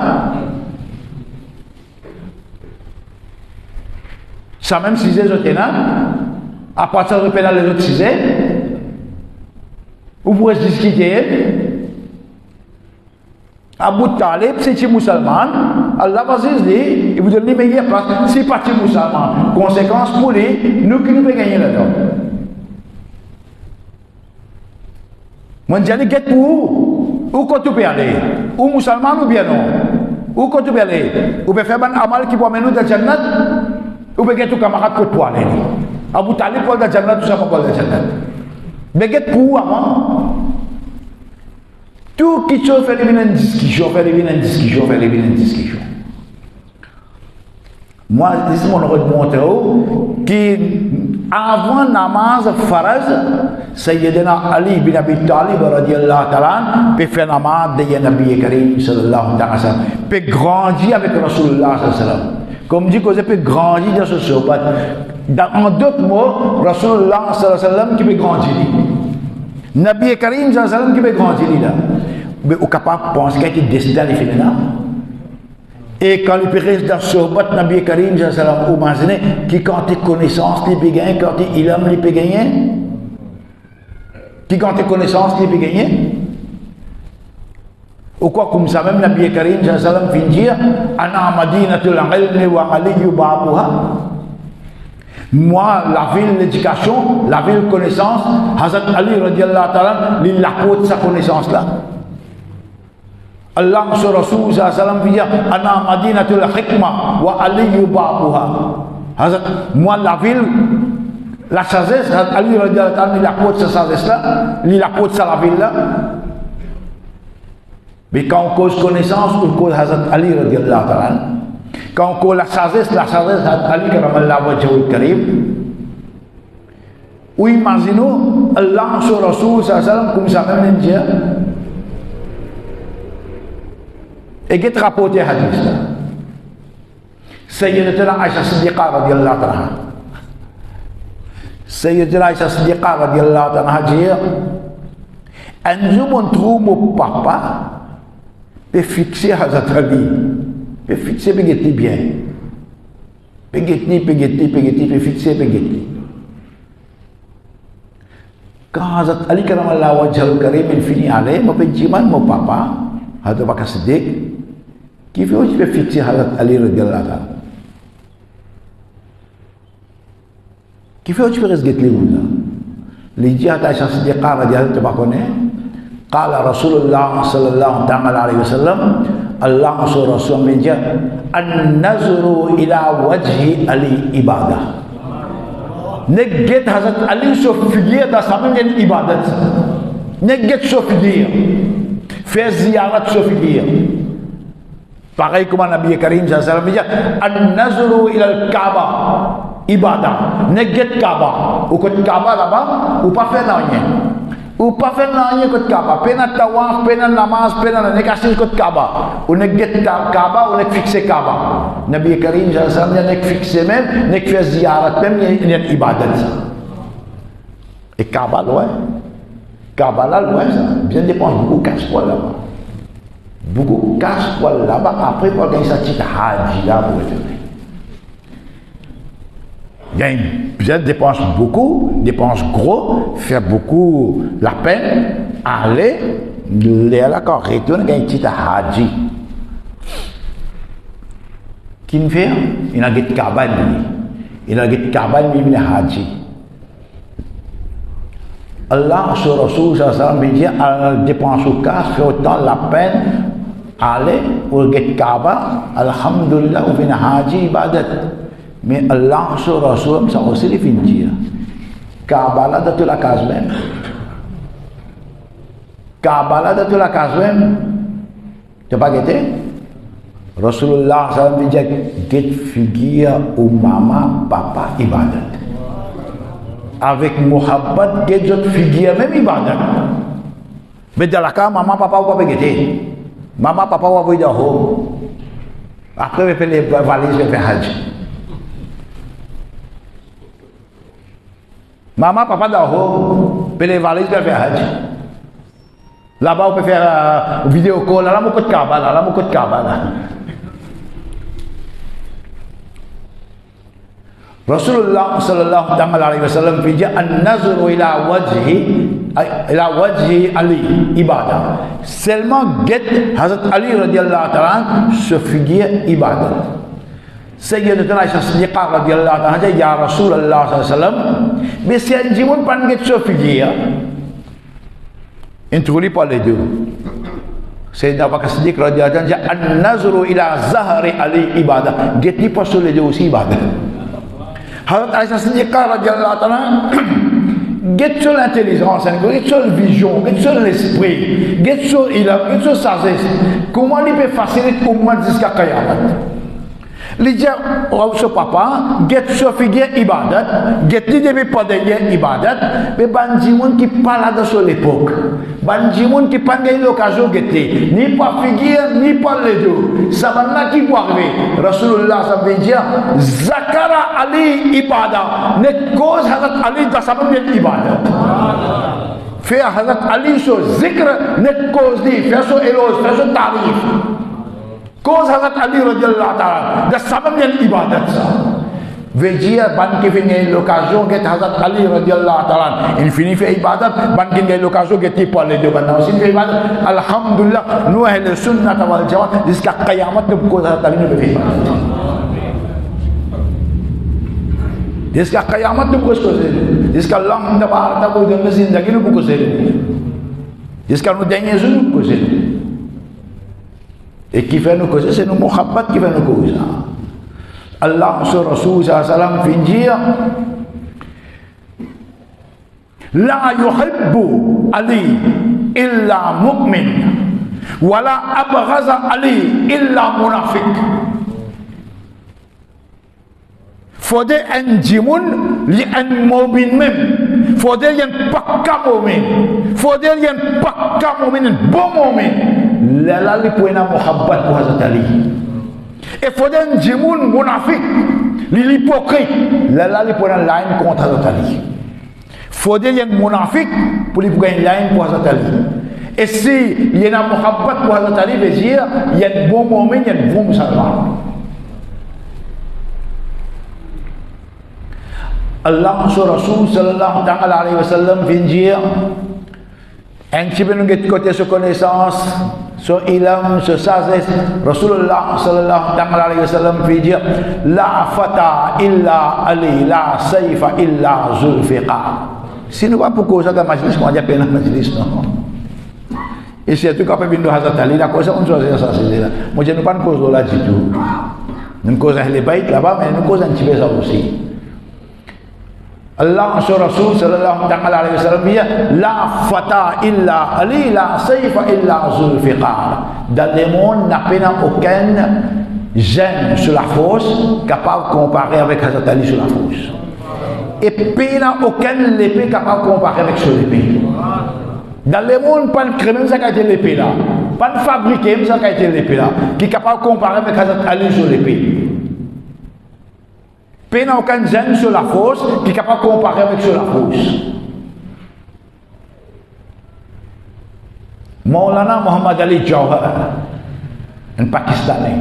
Ça même si c'est autres là, à partir de pénal les autres sujets, vous pourrez discuter. Abu Talib, c'est un musulman, Allah va dire, il vous donne les meilleures places, c'est parti musulman. Conséquence pour lui, nous qui nous pouvons gagner là-dedans. Moi, je dis, qu'est-ce où quand tu peux aller? Ou musulman ou bien non? Où quand tu peux aller? Ou peut faire un amal qui peut amener nous dans le Jannat? Ou peut être camarade que toi aller? Abu Talib pour le Jannat, tout ça pour le Jannat. Mais qu'est-ce pour avant? Tout qui se fait une discussion, Moi, c'est mon remonte qui avant namaz faraz, Sayyidina Ali bin Abi Talib radiyallahu ta'ala peut faire namaz de Nabi Karim sallallahu alayhi wa sallam, peut grandir avec Rasulullah sallallahu alayhi wa sallam. Comme dit que peut grandir dans ce sobat. En d'autres mots, Rasulullah sallallahu alayhi wa sallam qui peut grandir. Nabi Karim sallallahu alayhi wa sallam qui peut grandir là. Mais au capable de penser qu'il y a des destin les féminins. Et quand il peut rester dans ce sobat, Nabi Karim sallallahu alayhi wa sallam, imaginez qui quand il connaissance, il peut gagner, quand il aime, il peut gagner. Qui quand il connaissance, il peut gagner. Ou quoi comme ça même Nabi Karim sallallahu alayhi wa sallam vient dire Ana madinatul ilmi wa aliyu babuha. Moi, la ville l'éducation, la ville connaissance, Hazrat Ali radiyallahu ta'ala, il apporte sa connaissance là. Allah sur Rasul sallallahu alayhi wa sallam vient dire Ana madinatul hikma wa aliyu babuha. Hazrat, moi la ville, la sagesse, Hazrat Ali radiyallahu ta'ala, il apporte sa sagesse là, il apporte sa la ville là. Mais quand on cause connaissance, on cause Hazrat Ali radiyallahu ta'ala. Quand on cause la sagesse Hazrat Ali karamallahu wajhul karim. Ou imaginons Allah sur Rasul sallallahu alayhi wa sallam comme ça même dit Et qui rapporté hadith là. Sayyidatuna Aisha Siddiqa radiyallahu anha. Sayyidatuna Aisha Siddiqa radiyallahu anha dit un jour on trouve mon papa peut fixer Hazrat Ali, peut fixer Pegeti bien. Pegeti, peut fixer Pegeti. Quand Hazrat Ali karamallahu wajhal karim il finit aller, mon penjiman mon papa, Hazrat Bakr Siddiq, qui fait aussi fixer Hazrat Ali radiyallahu anha. Qui fait aussi rester les gens. Les djihad Aisha Siddiqa radiyallahu anha, قال رسول الله صلى الله عليه وسلم الله رسول من جاء النظر إلى وجه علي إبادة نجد حضرت علي سوفية دا سامن إبادة نجد سوفية في زيارة سوفية pareil comme Nabi Karim صلى الله عليه وسلم النظر إلى الكعبة إبادة نجد كعبة وكت كعبة là-bas ou pas faire rien ou pas faire rien que Kaaba, pena tawaf, pena namaz, pena nekasih que Kaaba, ou nek get Kaaba, ou nek fixer Kaaba. Nabi Karim sallallahu alaihi wasallam nek fixer même, nek faire ziyarat même, il y a une ibadat. Et Kaaba loin, Kaaba là loin ça, bien dépense beaucoup casse-poil là-bas, beaucoup casse-poil là-bas. Après pour organiser sa petite haji là pour retourner. Il y a une dépense beaucoup, dépense gros, faire beaucoup la peine, aller, là quand retourne, il y a une petite haji. Qui ne fait? Il a une cabane, il a une cabane, il a une haji. Allah sur Rasul sallallahu alayhi wa sallam dit dépense au cas, fait autant la peine, aller, ou une Kaaba, alhamdulillah, ou une haji ibadat. Mais Allah sur Rasul ça aussi les finir. Kaaba de toute la case même. Kaaba de toute la case même. Tu pas guetté? Rasulullah sallallahu alayhi wa sallam dit get figure au maman papa ibadat. Avec muhabbat get jot figure même ibadat. Mais dans la cas maman papa ou pas guetté. Maman papa ou pas dehors. Après on fait les valises on fait hajj. Maman, papa dehors, puis les valises peuvent faire hajj. Là-bas, on peut faire vidéo call, là, beaucoup de Kaaba, là, beaucoup de Kaaba. Rasulullah sallallahu alayhi wa sallam dit an-nazru ila wajhi Ali ibadah. Seulement get Hazrat Ali radiyallahu ta'ala se figure ibadah. Sayyidatuna Aisha Siddiqa radiyallahu anha ya Rasulullah sallallahu alaihi wasallam mais si un jimoun pan get so figure introduit par les deux Sayyidina Bakr Siddiq radiyallahu anhu an-nazru ila zahri Ali ibadah get pas sur les deux aussi ibadah. Hazrat Aisha Siddiqa radiyallahu anha get sur l'intelligence, get sur la vision, get sur l'esprit, get sur sagesse. Comment il peut faciliter au moins jusqu'à Qayamat? Les gens, ce papa, get so figure ibadat, get li demi padaya ibadat, mais banjimoun qui parle de sur l'époque, banjimoun qui pas gagné l'occasion get ni pas figure, ni pas les deux. Ça va qui peut arriver. Rasulullah ça veut dire, Zakara Ali ibadat, ne cause Hazrat Ali da sabab de ibadat. Faire Hazrat Ali so zikr, ne cause ni, faire so éloge, faire so tarif. Cause Hazrat Ali radiyallahu ta'ala da sabab yang ibadat sa veut dire ban ki finit l'occasion get Hazrat Ali radiyallahu ta'ala il finit fait ibadat ban ki get l'occasion get pour les deux ban aussi fait ibadat alhamdulillah nous ahl sunnah wal jamaah jusqu'à qiyamat ne cause Hazrat Ali ne fait ibadat jusqu'à qiyamat ne cause jusqu'à Allah tabaraka wa ta'ala zindagi ne cause jusqu'à nous derniers jours ne cause. Et qui fait nous causer, c'est nous muhabbat qui fait nous causer. Allah sur Rasul sallallahu alayhi wa sallam fait dire La yuhibbu Ali illa mu'min wa la abghaza Ali illa munafiq. Fode en jimun li en mu'min même. Fode yen pakka mu'min. Fode yen pakka mu'min bon mu'min. là il peut na muhabbat pour Hazrat Ali. Et faut d'un djimoun monafik, l'hypocrite, là il peut na line contre Hazrat Ali. Faut d'un monafik pour lui gagner line pour Hazrat Ali. Et si il y a un muhabbat pour Hazrat Ali, veut dire il y a un bon moment, il y a un bon musulman. Allah sur Rasul sallallahu alayhi wa sallam vient dire un petit peu de côté sur connaissance, sur ilm, sur sagesse. Rasulullah sallallahu alayhi wa sallam vient dire la fata illa Ali, la sayfa illa Zulfiqar. Si nous ne pas pour cause de majlis, on dit à peine majlis, non. Et c'est tout quand on vient de Hazrat Ali, la cause on choisit ça, c'est là. Moi je ne pas une cause là du tout. Une cause à l'ébait là-bas, mais une cause un petit peu ça aussi. Allah sur Rasul sallallahu alayhi wa sallam dit la fata illa Ali, la sayfa illa Zulfiqar. Dans le monde, n'a pas aucun gêne sur la fosse capable de comparer avec Hazrat Ali sur la fosse. Et puis, n'a aucun épée capable de comparer avec son épée. Dans le monde, pas de crémer ça qui a été l'épée là. Pas de fabriquer ça qui a été l'épée là. Qui est capable de comparer avec Hazrat Ali sur l'épée. Puis, n'a aucun gêne sur la fosse qui est capable de comparer avec sur la fosse. Maulana Muhammad Ali Jawhar, un Pakistanais,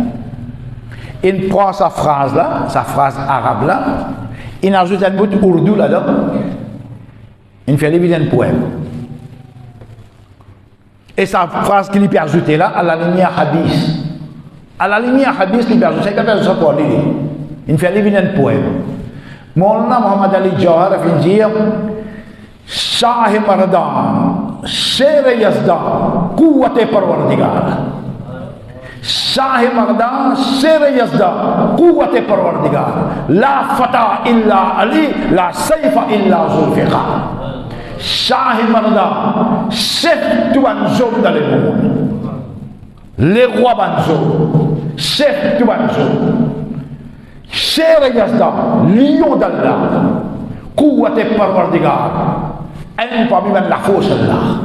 il prend sa phrase là, sa phrase arabe là, il ajoute un bout d'ourdou là-dedans, il fait l'évident un poème. Et sa phrase qu'il peut ajouter là, à la lumière hadith. À la lumière hadith, il peut ajouter, c'est quelque chose pour lui. Il fait l'évident un poème. Maulana Muhammad Ali Jawhar vient dire Shah Mardan, Sher Yazdan, Quwwat Parwardigar. Shah Mardan, Sher Yazdan, Quwwat Parwardigar. La fata illa Ali, la sayfa illa Zulfiqar. Shah Mardan, chef tout un zone dans le monde. Les rois banzo, chef tout un zone. Sher Yazdan, lion d'Allah. Quwwat Parwardigar. Un parmi la force là.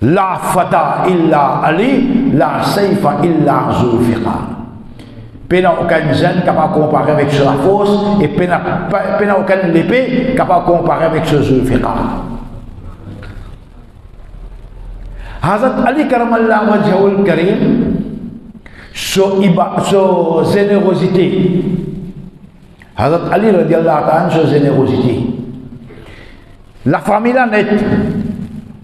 La fata illa Ali, la sayfa illa Zulfiqar. Pena aucun gêne capable de comparer avec ce la force et pena aucun l'épée capable de comparer avec ce Zulfiqar. Hazrat Ali karamallahu wajhahul karim, so générosité. Hazrat Ali radiallahu ta'ala sur générosité. La famille là net.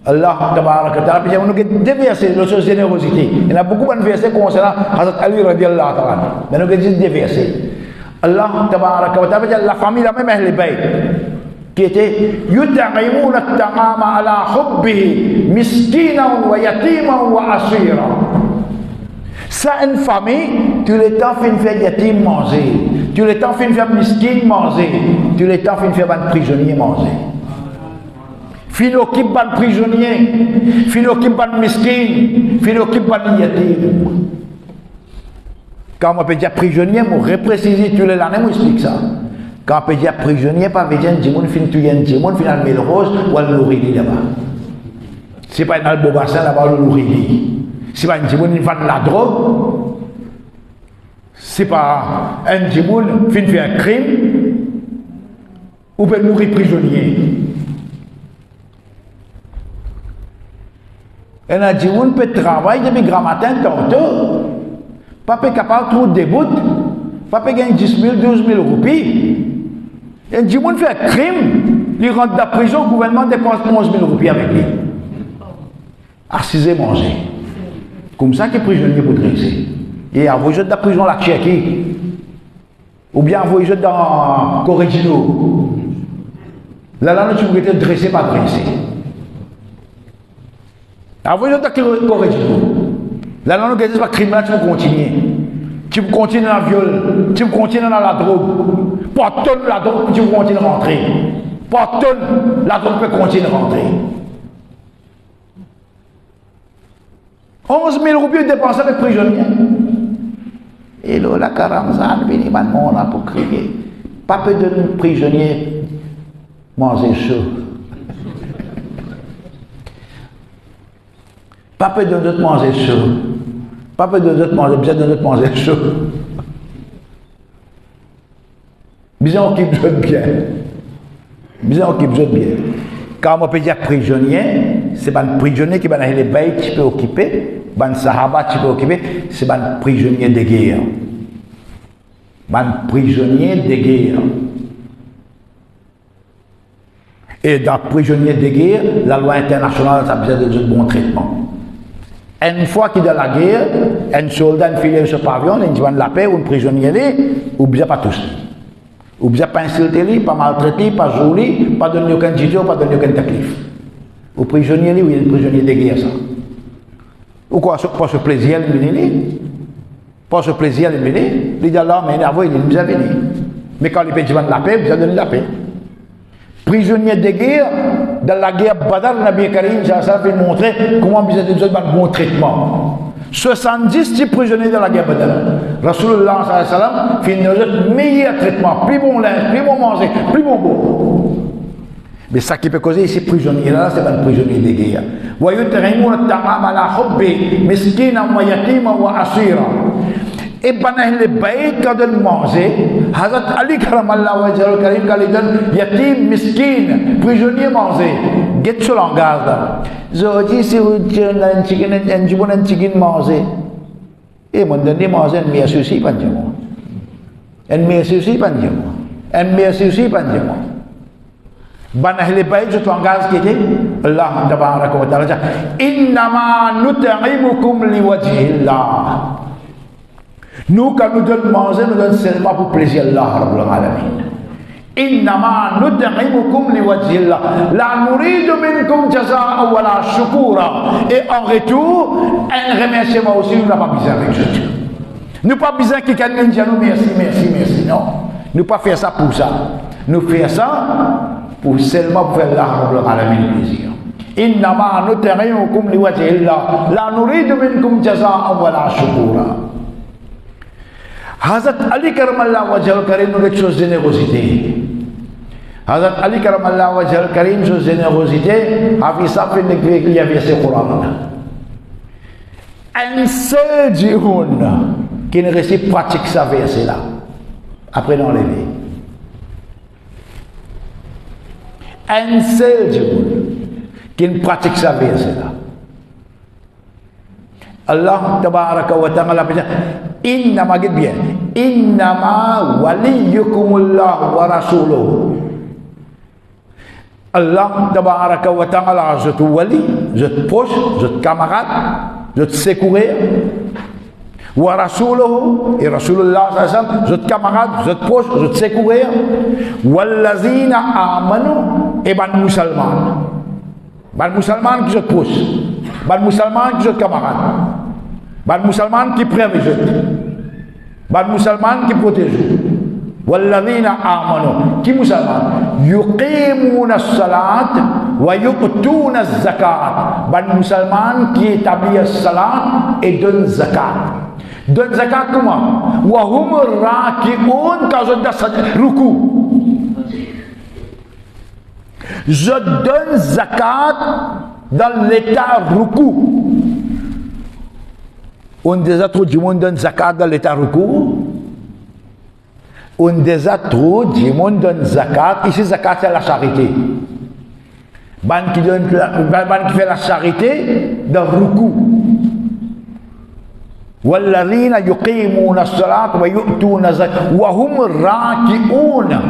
Allah tabaraka ta'ala. Puis on a des versets sur générosité. Il y a beaucoup de versets concernant Hazrat Ali radiallahu ta'ala. Mais on a des versets. Allah tabaraka ta'ala. La famille là même elle est belle. Qui était yut'imuna at-ta'ama ala hubbihi miskinan wa yatiman wa asira. Ça, une famille, tu le temps fin faire yatim manger, tu le temps fin faire miskin manger, tu le temps fin faire un prisonnier manger. Fin occupe un prisonnier, fin occupe un miskin, fin occupe un yatim. Quand on peut dire prisonnier, on reprécise tous les années, on explique ça. Quand on peut dire prisonnier, pas veut dire un djimoun fin tuer un djimoun, fin un rose ou un louridi là-bas. C'est pas un albobassin là-bas, le louridi. C'est pas un djimoun qui fait de la drogue, c'est pas un djimoun qui fait un crime, ou peut mourir prisonnier. Et un djimoun peut travailler depuis grand matin tantôt, pas peut capable de trouver des bouts, pas peut gagner 10 000, 12 000 roupies. Et un djimoun fait un crime, il rentre de la prison, le gouvernement dépense 11 000 roupies avec lui. Assiser manger. Comme ça qu'il est prisonnier pour dresser. Et envoyé de la prison la Tchéquie. Ou bien envoyé dans Corregino. Là, tu peux être dressé, pas dressé. Envoyé dans Corregino. Là, tu pas criminel, tu peux continuer. Tu peux continuer dans le viol. Tu peux continuer dans la drogue. Pas tonne la drogue, tu peux continuer à rentrer. Pas tonne la drogue peut continuer à rentrer. 11 000 roupies dépensés avec prisonniers. Et là, la Karamzan, il y a un pour crier. Pas peu de prisonniers manger chaud. Pas peur de nous manger chaud. Pas peur de nous manger, bien de nous manger chaud. Bien on occupe bien. Bien on occupe bien. Quand on peut dire prisonnier, c'est un prisonnier qui va les bails qui peut occuper, un sahaba qui peut occuper, c'est un prisonnier de guerre. Un prisonnier de guerre. Et dans prisonnier de guerre, la loi internationale a besoin de bon traitement. Une fois qu'il est dans la guerre, un soldat filé sur pavillon, il dit la paix, ou un prisonnier, ou bien pas tous. Ou bien pas insulter, pas maltraiter, pas jouer, pas donner aucun titre, pas donner aucun taklif. Ou prisonnier, oui, il est prisonnier de guerre, ça. Ou quoi, pas ce plaisir, il est pas ce plaisir, il est il dit là, mais il nous a venu. Mais quand il peut dire la paix, il a donné la paix. Prisonnier de guerre, dans la guerre Badr, Nabi Karim, ça fait montrer comment vous avez besoin d'un bon traitement. 70 prisonniers de la guerre Badr. Rasulullah sallallahu alayhi wa sallam fait le meilleur traitement, plus bon linge, plus bon manger, plus bon beau. Mais ça qui peut causer ici prisonnier là, c'est un prisonnier de guerre. Wa yut'imuna at-ta'ama ala hubbi miskinan wa yatiman wa asira. Et pendant les bails quand de manger, Hazrat Ali karamallahu wajhal karim quand il donne yatim, miskin, prisonnier manger, get sur langage là. Zodi si vous un chicken manger. Et mon donné manger un meilleur souci pas de moi. Un meilleur souci pas de moi. Un meilleur souci pas de moi. Pendant les bails je langage qui était Allah tabaraka wa ta'ala. Innama nut'imukum liwajhillah. Nous, quand nous donnons manger, nous donnons seulement pour plaisir Allah, Rabbul Alamin. Innama nut'imukum liwajhillah. La nuridu minkum jazaa'a wa la shukura. Et en retour, un remerciement aussi, nous n'avons pas besoin avec Dieu. Nous pas besoin que quelqu'un dise nous merci, merci, merci. Non. Nous pas faire ça pour ça. Nous faisons ça pour seulement pour faire Allah, Rabbul Alamin plaisir. Innama nut'imukum liwajhillah. La nuridu minkum jazaa'a wa la shukura. Hazrat Ali karamallahu wajhal karim nous quelque chose de générosité. Hazrat Ali karamallahu wajhal karim chose de générosité, a ça fait qu'il y avait ce Coran. Un seul djihun qui ne réussit pratique ça verset là. Après l'enlever. Un seul djihun qui ne pratique ça verset là. Allah tabaraka wa ta'ala innama git bien innama waliyukumullah wa rasuluhu. Allah tabaraka wa ta'ala je te wali, je te proche, je te camarade, je te secourir. Wa rasuluhu et Rasulullah sallallahu alayhi wa sallam, je te camarade, je te proche, je te secourir. Wallazina amanu et ban musulman. Ban musulman qui je te proche. Ban musulman qui je te camarade. Ban musulman qui prévient. Ban musulman qui protège. Walladhina amanu. Qui musulman? Yuqimuna as-salat wa yu'tuna az-zakat. Ban musulman qui établit as-salat et donne zakat. Donne zakat comment? Wa hum raki'un quand je donne ruku. Je donne zakat dans l'état ruku. On des autres du monde donne zakat dans l'état ruku. On des autres du monde donne zakat. Ici, zakat c'est la charité. Ban qui fait la charité dans ruku. Walladhina yuqimuna as-salata wa yu'tuna az-zakata wa hum raki'un.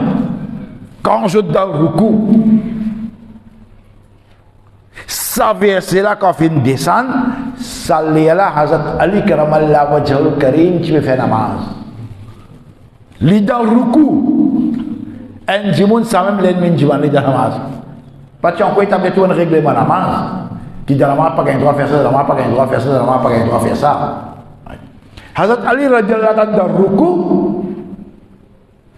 Quand je donne ruku. Ça verset là quand on fait une descente, ça l'est là, Hazrat Ali karamallahu wajhal karim qui veut faire namaz. L'idée ruku, un jimoun ça même l'ennemi jimoun l'idée namaz. Parce qu'on peut établir tout un règlement namaz, qui dit namaz pas qu'un droit faire ça, namaz pas qu'un droit faire ça, namaz pas qu'un droit faire ça. Hazrat Ali radhiyallahu anhu dans ruku,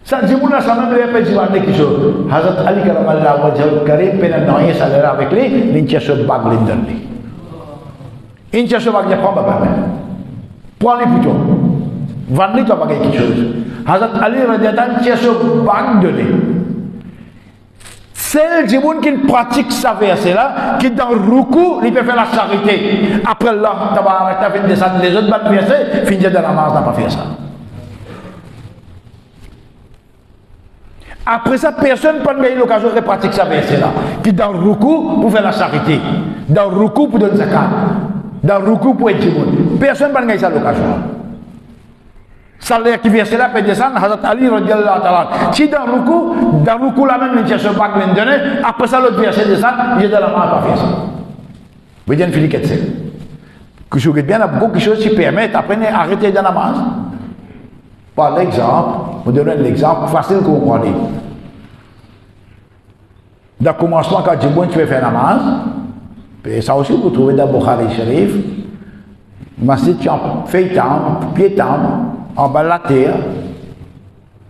ça jimoun là ça même l'ennemi jimoun qui chose. Hazrat Ali karamallahu wajhal karim pena noyer ça l'est avec lui, l'incha se bag l'indonné. Incha se bag prend pas même. Prends-les plutôt. Vendre toi pas quelque chose. Hazrat Ali radhiyallahu anhu se bag donné. C'est le gens qui pratique ça verset là, qui dans ruku, il peut faire la charité. Après là, tu fait descendre les autres bonnes versets, finir de la namaz, n'a pas fait ça. Après ça, personne n'a pas eu l'occasion de pratiquer ça verset là, qui dans ruku pour faire la charité, dans ruku pour donner zakat, dans ruku pour être jimoun. Personne n'a pas eu ça l'occasion. Ça l'air qui verset là peut descendre, Hazrat Ali radiyallahu ta'ala. Si dans ruku là même, il cherche pas de donner, après ça l'autre verset descend, il est dans la main, pas faire ça. Vous voyez, Philippe Ketzel. Que je regarde bien, il y a beaucoup de choses qui permettent après d'arrêter dans la main. Par l'exemple, vous donnez l'exemple facile qu'on comprend. Dans le commencement, quand tu veux faire la namaz, et ça aussi vous trouvez dans Bukhari Sharif, masjid tu fait pied en bas de la terre,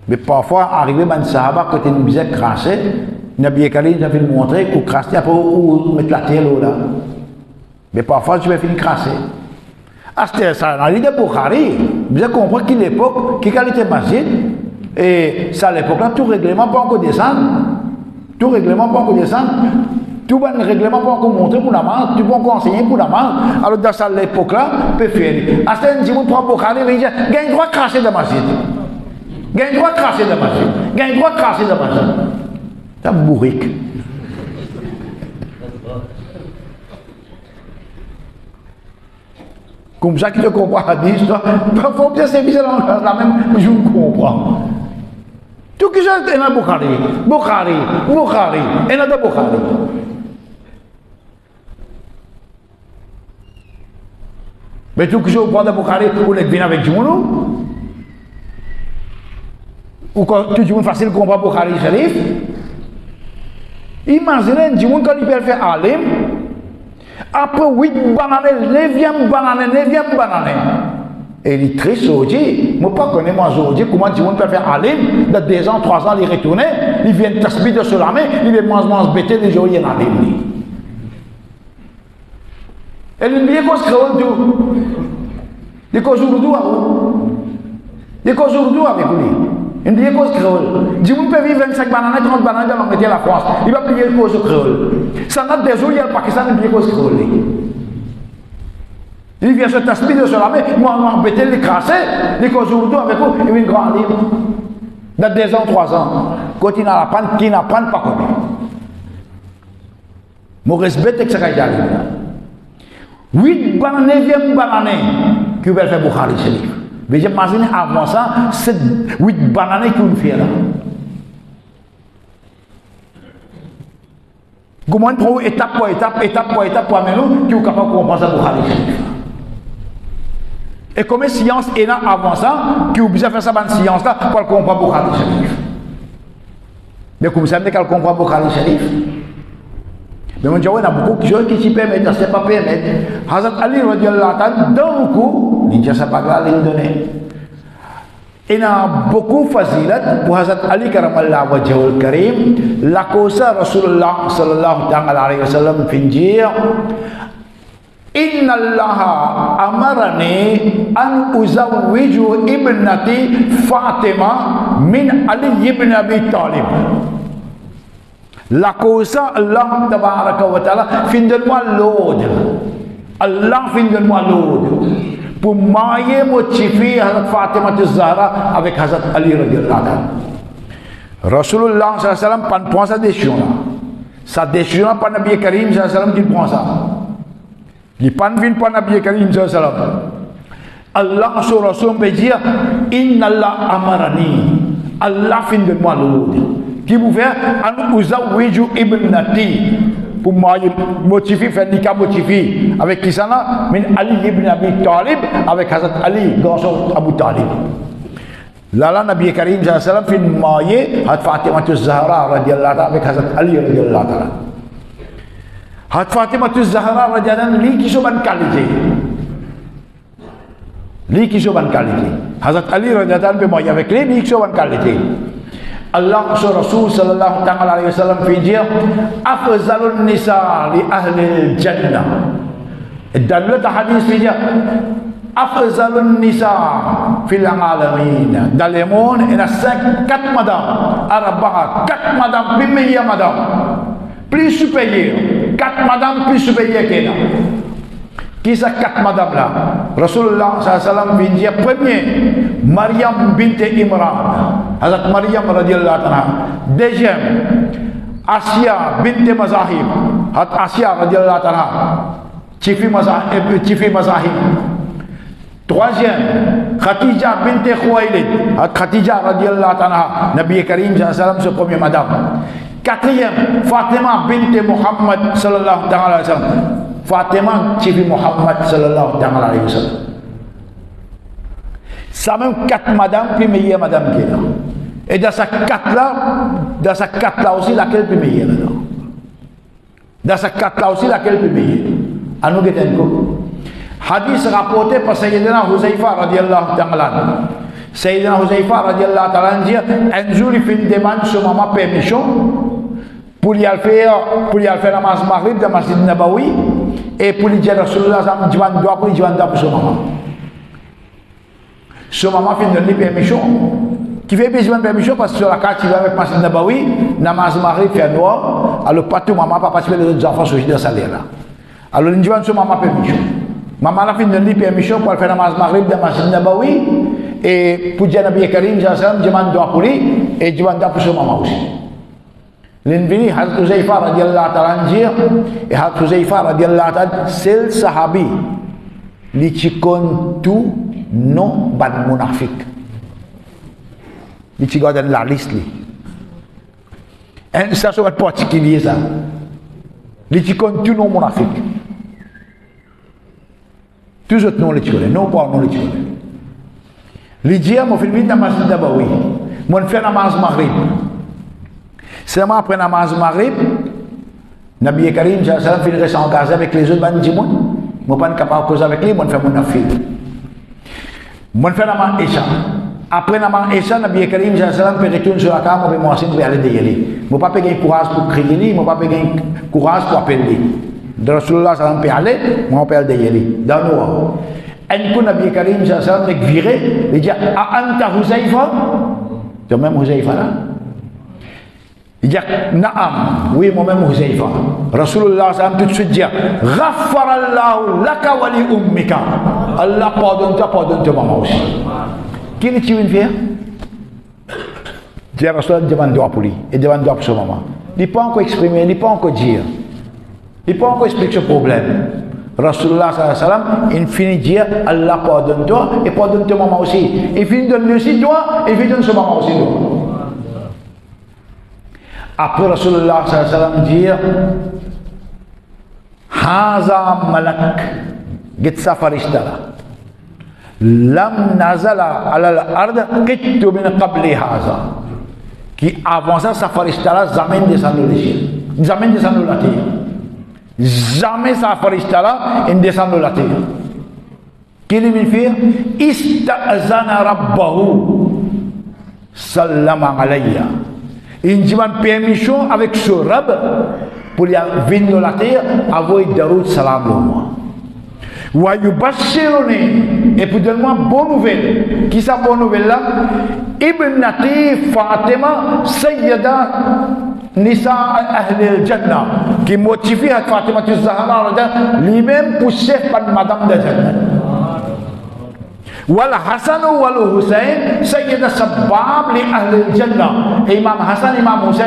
mais parfois arrivé dans le Sahaba, quand tu nous disais crasser, Nabi Karim a fait montrer qu'on crasser après ou mettre la terre là. Mais parfois tu vas finir crasser. C'était ça, dans l'idée de Bukhari, vous avez compris qu'à l'époque, qui qualité masjid, et ça à l'époque là, tout règlement pas encore descendre. Tout règlement pas encore descendre. Tout bon règlement pas encore montrer pour la main, tout bon encore enseigner pour la main. Alors dans ça l'époque là, peut faire. À ce moment où prend Bukhari, il dit, gagne droit de cracher dans ma masjid. Gagne droit de cracher dans ma masjid. Gagne droit de cracher dans ma masjid. C'est bourrique. Comme ça, qui te comprend à 10, il faut bien servir la même, je comprends. Tout qui est dans Bukhari, et dans Bukhari. Mais tout qui est au point de Bukhari, vous l'êtes bien avec Jumounou? Ou quand tout le monde facile comprend Bukhari Sharif? Imaginez un Jumounou quand il peut faire alim, après 8 bananes, 9e banane. Et il est très sorti. Moi, pas connais moi aujourd'hui comment tu peux faire alim, dans 2 ans, 3 ans, il retourne, il vient tasbih de se la main, il vient manger bêter, les jours, il y a un alim. Et il vient qu'on se crée tout. Il cause aujourd'hui à vous. Il cause aujourd'hui avec lui. Il vient qu'on se crée. Tu peux vivre 25 bananes, 30 bananes dans le la France. Il va payer le cause de créole. Ça n'a des jours, il y a le Pakistan, il vient qu'on se crée. Il vient se tasbih de se la main, moi, embêter, les crasser, les causes aujourd'hui avec vous, il vient grandir. Dans 2 ans, 3 ans, quand il n'apprend, qui n'apprend pas comment. Mon respect, c'est que ça va arriver. 8 bananes, 9e banane, qui va faire Bukhari Sharif. Mais j'imagine avant ça, c'est 8 bananes qui vont faire là. Comment on trouve étape pour étape pour amener nous, qui est capable de comprendre ça Bukhari Sharif. Et comme science est là avant ça, qui est obligé de faire ça dans la science là, pour comprendre Bukhari Sharif. Mais comme ça, quand on comprend Bukhari Sharif, mais on dit, il y a beaucoup de choses qui s'y permettent, ça ne pas permettre. Hazrat Ali radiyallahu ta'ala, dans le coup, il dit, ça pas grave, il donne. Il y a beaucoup de fazilat pour Hazrat Ali karamallahu wajhul karim, la cause Rasulullah sallallahu alayhi wa sallam fin dire, Inna Allah amarani an uzawwiju ibnati Fatima min Ali ibn Abi Talib. La cause Allah tabaraka wa ta'ala fin de moi l'ordre. Allah fin de moi l'ordre. Pour marier motiver Hazrat Fatima Zahra avec Hazrat Ali radiyallahu anhu. Rasulullah sallallahu alayhi wa sallam prend sa décision là. Sa décision pas Nabi Karim sallallahu alayhi wa sallam qui prend ça. Il pas vient pas Nabi Karim sallallahu alayhi wa sallam. Allah sur Rasul peut dire Inna Allah amarani. Allah fin de moi l'ordre. Qui vous fait an uzawwiju ibnati pour motiver faire nikah motiver avec qui ça là min Ali ibn Abi Talib avec Hazrat Ali grand-son Abu Talib. Là Nabi Karim sallallahu alayhi wa sallam fin marié Hazrat Fatima Zahra radiyallahu anha avec Hazrat Ali radiyallahu anha. Hazrat Fatima Zahra radiyallahu anha li qui sont bonne qualité. Li qui sont bonne qualité. Hazrat Ali radiyallahu anha marié avec lui qui sont bonne qualité. Allah Rasul sallallahu alayhi wa sallam fait dire afzalun nisa li ahli jannah. Dans le hadith fait dire afzalun nisa fil alamin. Dans le monde il y a 4 madames, arba'a 4 madames, puis meilleures madames. plus supérieur. 4 madames plus supérieures qu'elle. Qui sont 4 madames là? Rasulullah sallallahu alayhi wa sallam vient dire premier, Maryam bint Imran. Hazrat Maryam radiyallahu anha. Deuxième, Asia bint Mazahim. Hazrat Asia radiyallahu anha. Chifi Mazahim. Troisième, Khadija bint Khuwailid. Khadija radiyallahu anha. Nabi Karim sallallahu alayhi wa sallam, ce premier madame. Quatrième, Fatima bint Muhammad sallallahu alayhi wa sallam. Fatima Chifi Muhammad sallallahu alayhi wa sallam. Ça même 4 madames, puis meilleure madame qui est là. Et dans ces 4 là aussi, laquelle plus meilleure là? Dans ces 4 là aussi, laquelle plus meilleure? À nous guetter hadith rapporté par Sayyidina Huzaifa radiyallahu ta'ala. Sayyidina Huzaifa radiyallahu ta'ala dit un jour il fait une demande sur maman permission pour y aller faire namaz maghrib dans Masjid Nabawi et pour lui dire Rasulullah sallallahu alayhi wa sallam doit pour lui dire pour son maman. Son maman fait donner permission qui fait besoin de permission parce que sur la carte il va avec Masjid Nabawi namaz maghrib fait noir alors pas tout maman pas participer les autres enfants sur le salaire là. Alors il dit son maman permission. Maman a fait donner permission pour faire namaz maghrib dans Masjid Nabawi et pour dire Nabi Karim sallallahu alayhi wa sallam demande doit pour lui et demande pour son maman aussi. L'invini Hazrat Huzaifa radiyallahu ta'ala dire et Hazrat Huzaifa radiyallahu ta'ala c'est sahabi li ci kon tout non ban munafik li ci godan la liste li et ça c'est particulier ça li ci kon tout non munafik tous autres non li ci connaît non pas non li ci connaît li dia mo fi dans Masjid Nabawi mon fait namaz maghrib. Seulement après namaz maghrib, Nabi Karim sallallahu alayhi wa sallam finit s'engager avec les autres bandits. Je ne suis pas capable de causer avec lui, je fais mon affaire. Je fais namaz Isha. Après namaz Isha, Nabi Karim sallallahu alayhi wa sallam peut retourner sur la carte, je vais m'asseoir pour aller derrière lui. Je ne pas payer courage pour crier lui, je ne pas payer courage pour appeler lui. De Rasulullah sallallahu alayhi wa sallam peut aller, je vais aller derrière lui. Dans le noir. Un coup, Nabi Karim sallallahu alayhi wa sallam est viré, il dit ah, Anta Huzaifa? C'est même Huzaifa là. Il dit Naam, oui, moi-même Huzaifa. Rasulullah sallam tout de suite dit Ghaffarallahu laka wa li ummika. Allah pardonne-toi maman aussi. Qui est-ce que tu veux faire? Dit Rasulullah demande droit pour lui et demande droit pour sa maman. Il n'est pas encore exprimé, il n'est pas encore dire. Il n'est pas encore expliqué ce problème. Rasulullah sallallahu alayhi wa sallam, il finit de dire Allah pardonne-toi et pardonne-toi maman aussi. Il finit de donner aussi toi et il finit de donner sa maman aussi toi. Après Rasulullah sallallahu alayhi wa sallam dire Haza malak gitsa farishtala lam nazala ala al-ard qittu min qabli haza qui avant ça sa farishtala jamais descendu le ciel jamais descendu la terre jamais sa farishtala descendu la terre qu'il lui fait ista'zana rabbahu sallama alayya. Il dit permission avec ce rab pour venir dans la terre avoir Daroud salam le moi. Wa yubashiruni et pour donner moi bonne nouvelle. Qui sa bonne nouvelle là? Ibn Nati Fatima Sayyida Nisa Ahli al-Jannah qui motive à Fatima Zahra lui-même pour chef par madame de Jannah. Wal Hasan wal Hussein Sayyida Sabab li Ahli al-Jannah. Imam Hassan, Imam Hussein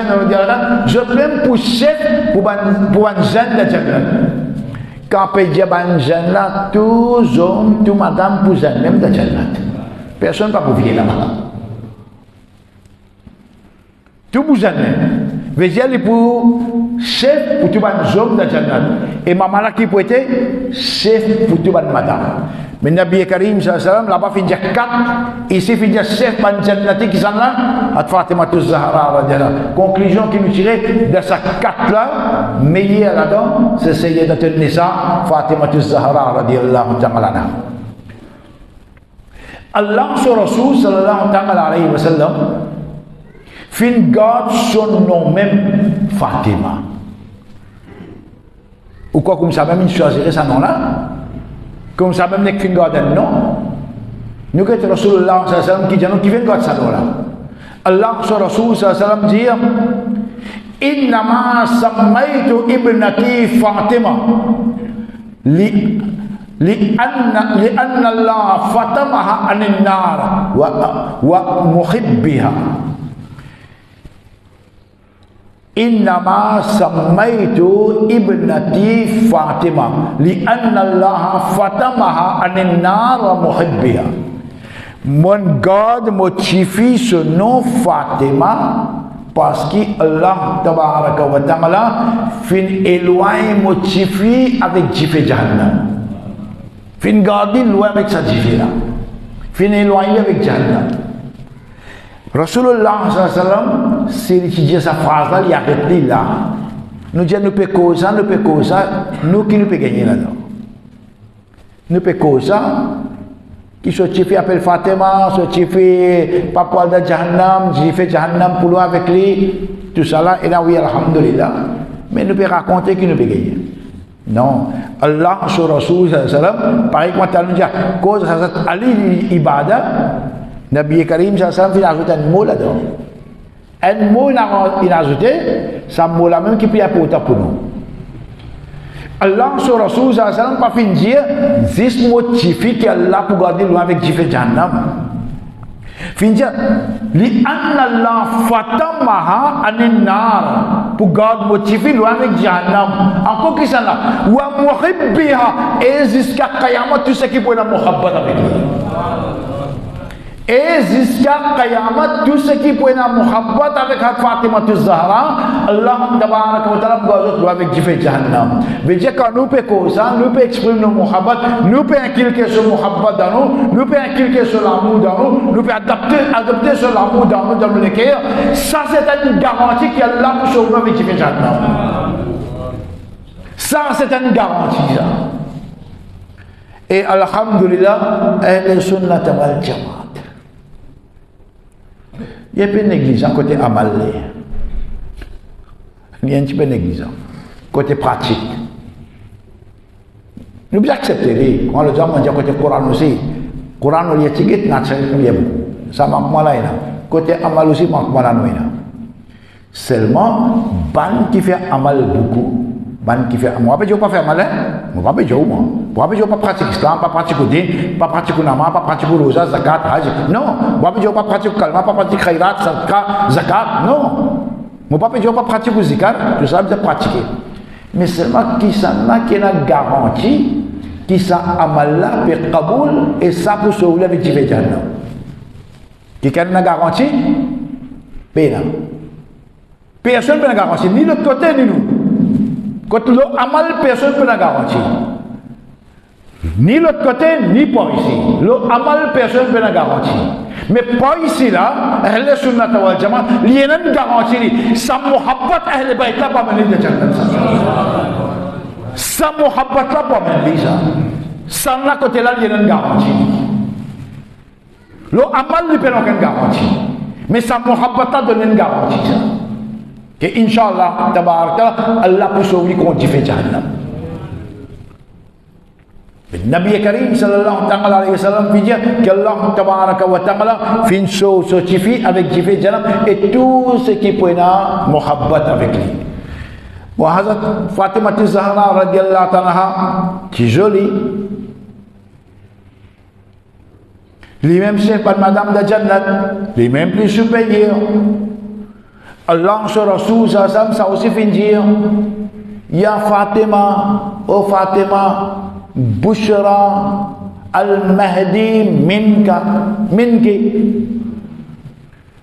je peux pour chef pour un jeune de Jannah. Quand on dit un jeune là, tous hommes, tous madame pour jeune, même de Jannah. Personne ne peut pas vivre là-bas. Tout pour jeune. Veillez pour chef pour tout un homme de Jannah. Et maman là qui peut être chef pour tout un madame. Mais Nabi Karim sallallahu alayhi wa sallam là-bas fait dire 4, ici fait dire chef ban jannati qui sont là, à Fatima Zahra radiyallahu. Conclusion qui nous tirait de ces 4 là, meilleur là-dedans, c'est Sayyidatul Nisa Fatima Zahra radiyallahu ta'ala. Allah sur Rasul sallallahu alayhi wa sallam fin garde son nom même Fatima. Ou quoi comme ça même il choisirait ce nom là? Comme ça même nek fin garde non. Nous que Rasulullah sallallahu alayhi wa sallam qui dit non qui vient garde ça là. Allah sur Rasul sallallahu alayhi wa sallam dit إنما سميت ابنتي فاطمة لأن الله فطمها عن النار ومحبها. إنما سميت ابنتي فاطمة لأن الله فطمها عن النار ومحبها. Mon God modifie ce nom Fatima parce que Allah tabaraka wa ta'ala fin éloigne modifie avec Jifé Jahannam. Fin garder loin avec sa Jifé là. Fin éloigné avec Jahannam. Rasulullah sallallahu alayhi wa sallam, c'est étudier sa phrase là, il arrête là. Nous disons nous pouvons causer, nous qui nous pouvons gagner là-dedans. Nous pouvons causer. Qui se fait appelle Fatima, se fait papa de Jahannam, j'ai fait Jahannam pour lui avec lui, tout ça là, et là oui, alhamdulillah. Mais nous pouvons raconter qu'il nous peut gagner. Non. Allah sur Rasul sallallahu alayhi wa sallam, pareil comme tu nous dit, cause ça Ali ibadah, Nabi Karim sallallahu alayhi wa sallam, il a ajouté un mot là-dedans. Un mot il a ajouté, ça mot là même qui peut apporter pour nous. Allah sur Rasul sallallahu alayhi wa sallam pas fin dire this motivé qu'Allah pour garder loin avec Jifé Jahannam. Fin dire li anna Allah fatamaha anin nar pour garder motivé loin avec Jahannam. Encore qui ça là wa muhibbiha et jusqu'à Qiyamah tout ce qui peut la muhabbat avec lui. Et jusqu'à Qiyamah, tout ce qui peut être muhabbat avec Fatima Zahra, Allah tabaraka wa ta'ala gazot avec Jifé Jahannam. Veut dire quand nous pouvons causer, nous pouvons exprimer nos muhabbat, nous pouvons inculquer ce muhabbat dans nous pouvons inculquer ce l'amour dans nous pouvons adopter ce l'amour dans nous, dans le cœur. Ça c'est une garantie qu'Allah peut sauver avec Jifé Jahannam. Ça c'est une garantie. Ça. Et alhamdulillah, Ahl Sunnah wal Jamaat. Il y a un peu négligent côté amal. Il y a un petit peu négligent côté pratique. Nous devons accepter. Quand le diable dit côté Coran aussi, Coran il y a ticket naturel. Ça manque mal là. Côté amal aussi manque mal là. Seulement, ban qui fait amal beaucoup. Ban qui fait moi, je ne vais pas faire mal. Moi, je ne vais pas pratiquer islam, pas pratiquer din, pas pratiquer nama, pas pratiquer rosa, zakat, hajj. Non. Moi, je ne vais pas pratiquer kalma, pas pratiquer khairat, zakat. Non. Moi, je ne vais pas pratiquer zikar. Tout ça, je vais pratiquer. Mais seulement qui s'en a qui a garantie, qui ça amal là, peut kaboul, et ça pour sauver avec Jifé Jahannam. Qui a une garantie? Péna. Personne ne peut la garantir, ni l'autre côté, ni nous. Quand l'eau amal, personne ne peut la garantir. Ni l'autre côté, ni pas ici. L'eau amal, personne ne peut la garantir. Mais pas ici là, Ahl Sunnah wal Jamaat, il y a une garantie. Sa muhabbat Ahl Bayt là, pas mener de Jannat. Sa muhabbat là, pas mener ça. Sans la côté là, il y a une garantie. L'eau amal, il peut aucune garantie. Mais sa muhabbat là, donne une garantie. Que Inch'Allah, tabaraka, Allah peut sauver contre Jifé Jahannam. Nabi Karim sallallahu alayhi wa sallam dit qu'Allah tabaraka wa ta'ala fait une chose certifiée avec Jifé Jahannam et tout ce qui peut être muhabbat avec lui. Bon, Hazrat Fatima Zahra radiallahu anha, qui jolie. Lui-même c'est pas Madame de Jannat, lui-même plus supérieur. Allah sur Rasul sallam ça aussi fait dire Ya Fatima, oh Fatima, Bushra al-Mahdi minki.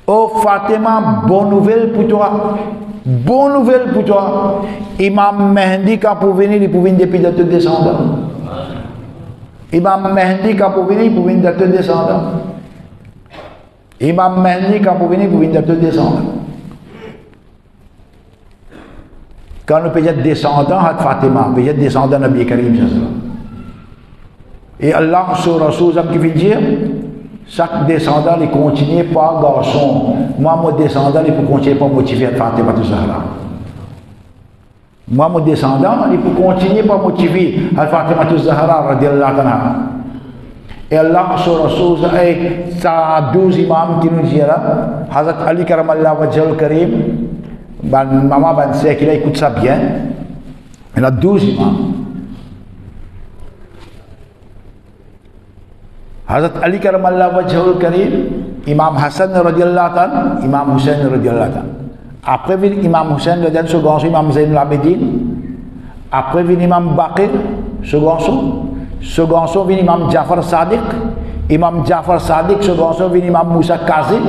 Oh Fatima, bonne nouvelle pour toi. Bonne nouvelle pour toi. Imam Mahdi qui pour venir, il peut venir depuis de te descendre. Imam Mahdi qui pour venir, il peut venir de te descendre. Imam Mahdi qui pour venir, il peut venir de te descendre. Quand nous peut être descendant de Fatima, peut être descendant de Nabi Karim. Et Allah sur Rasul qui veut dire, chaque descendant il continue par garçon. Moi, mon descendant, il peut continuer par motiver Fatima Zahra. Moi, mon descendant, il peut continuer par motiver Fatima Zahra radiallahu anha. Et Allah sur Rasul, ça 12 imams qui nous disent là, Hazrat Ali Karamallah Wajhal Karim, maman, ban sœur, qui là, écoute ça bien. Il y a 12 imams. Hazrat Ali karamallahu wajhul karim, Imam Hassan radhiyallahu ta'ala, Imam Hussein radhiyallahu ta'ala. Après vient Imam Hussein radhiyallahu second Imam Zain al-Abidin. Après vient Imam Baqir second vient Imam Jafar Sadiq. Imam Jafar Sadiq second vient Imam Musa Kazim.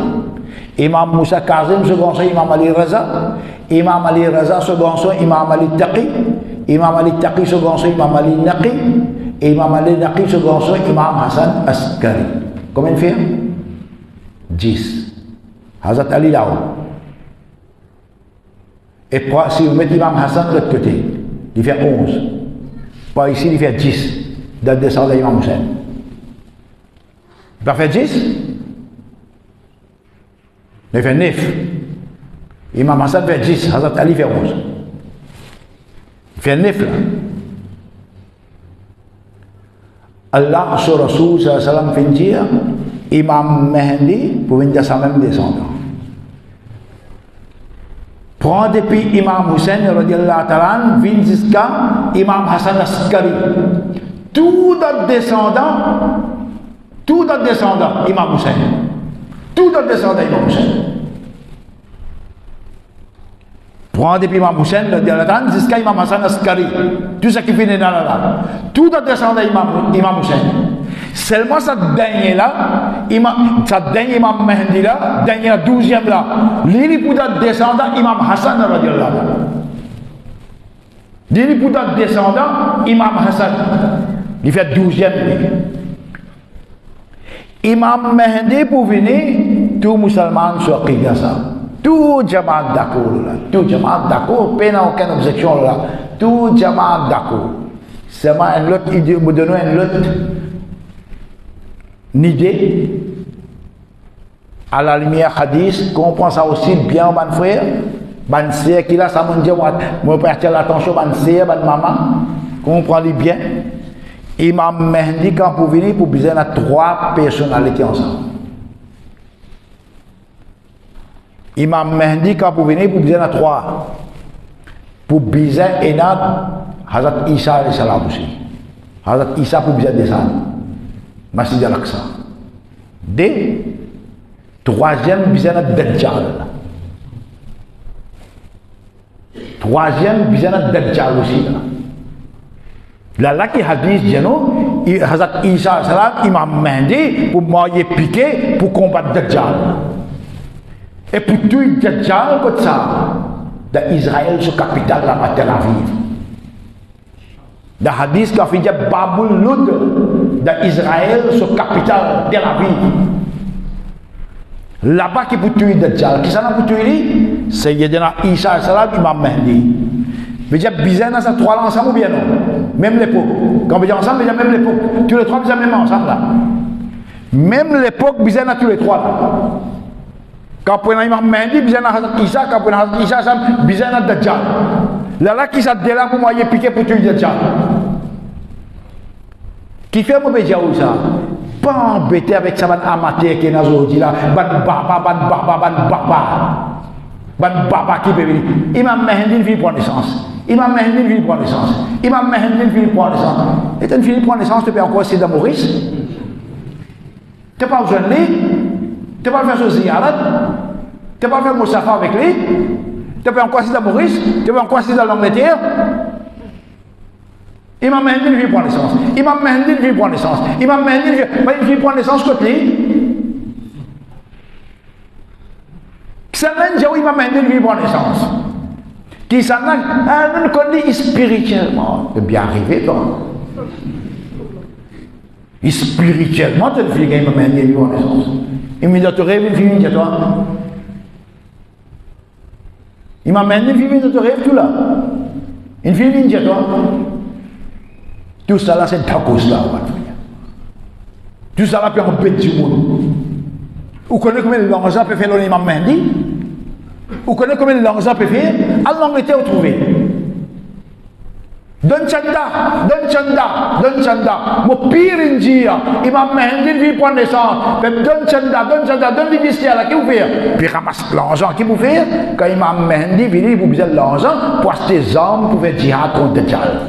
Imam Musa Kazim second Imam Ali Raza. Imam Ali Raza second Imam Ali Taqi. Imam Ali Taqi second Imam Ali Naqi. Et Imam Ali Naqi second Imam Hassan Askari. Combien de filles? 10. Hazrat Ali là-haut. Et si vous mettez Imam Hassan de l'autre côté, il fait 11. Pas ici, il fait 10. Dans le descendant d'Imam Hussein. Il va faire 10. Il fait 9. Imam Hassan fait 10. Hazrat Ali fait 11. Il fait 9 là. Allah sur Rasul sallallahu alayhi wa sallam fait dire Imam Mahdi pour venir sa même descendant. Prends depuis Imam Hussein radiyallahu ta'ala vient jusqu'à Imam Hassan Askari. Tout notre descendant Imam Hussein. Tout notre descendant Imam Hussein. Prends depuis Imam Hussein radiyallahu ta'ala jusqu'à Imam Hassan Askari. Tout ce qui finit dans là. Tout notre descendant Imam Hussein. Seulement cette dernière là, cette dernière Imam Mahdi là, dernière 12e là, l'île pour notre descendant Imam Hassan radiyallahu ta'ala. L'île pour notre descendant Imam Hassan. Il fait 12e. Imam Mahdi pour venir, tout musulman sur Qiyasa. Tout jamaat d'accord là. Tout jamaat d'accord. Peine aucune objection là. Tout jamaat d'accord. Seulement un autre idée, vous donnez un autre idée à la lumière hadith, comprend ça aussi bien, mon frère. Mon sœur qui là, ça m'a dit, moi, prêter l'attention, mon sœur, mon maman, comprenez bien. Imam Mahdi, quand vous venez, pour besoin de 3 personnalités ensemble. Imam Mahdi, quand vous venez, vous besoin de 3. Pour besoin de Hazrat Isa alayhi salam aussi. Hazrat Isa pour besoin de ça. Masjid al-Aqsa. D. 3e besoin de Dajjal. 3e besoin de Dajjal aussi. Là qui hadith Jano, Hazrat Isa salam, Imam Mahdi pour moyen piqué pour combattre Dajjal. Et pour tout Dajjal comme ça, dans Israël, ce capital là à Tel Aviv. Dans hadith qui a fait Babul Lud, dans Israël, ce capital Tel Aviv. Là-bas qui pour tuer Dajjal, qui s'en a pour tuer, c'est Yedina Isa salam, Imam Mahdi. Mais j'ai besoin de ces 3 là ensemble ou bien non? Même l'époque. Quand on dit ensemble, il y a même l'époque. Tous les 3 besoin même ensemble là. Même l'époque, besoin de tous les 3 là. Quand on a Imam Mahdi, besoin de Hazrat Isa, quand on a Hazrat Isa, besoin de Dajjal. Là qui s'est là pour moi, il est piqué pour tuer Dajjal. Qui fait mon bédia ou ça? Pas embêter avec ça, ban amateur qui est dans aujourd'hui là, ban baba qui peut venir. Imam Mahdi vient prendre naissance. Imam Mahdi vient prendre naissance. Imam Mahdi vient prendre naissance. Et une fille prend naissance, tu peux encore essayer de Maurice. Tu n'as pas besoin de lui. Tu n'as pas faire ce ziyarat. Tu n'as pas faire Moussafa avec lui. Tu peux encore essayer de Maurice. Tu peux encore essayer de l'Angleterre. Imam Mahdi vient prendre naissance. Imam Mahdi vient prendre naissance. Imam Mahdi vient prendre naissance côté lui. Ça n'a pas Imam Mahdi vient prendre naissance. Qui s'en a, nous connaissons spirituellement. C'est bien arrivé, toi. Spirituellement, tu as fait Imam Mahdi vient prendre naissance. Immédiatement, tu rêves, il vient toi. Imam Mahdi vient de te rêve tout là. Une fille vient toi. Tout ça là, c'est Dakos là. Tout ça là, peut embêter du monde. Vous connaissez combien de langues peut faire l'imam Mahdi? Vous connaissez combien de langues peut faire? À l'Angleterre, vous trouvez. Don chanda. Mo pirin dia. Imam Mahdi vit prendre naissance. Don chanda, donne du vestiaire là, qui vous fait? Puis ramasse l'argent, qui vous fait? Quand Imam Mahdi vient, vous besoin de l'argent pour acheter des armes pour faire jihad contre Dajjal.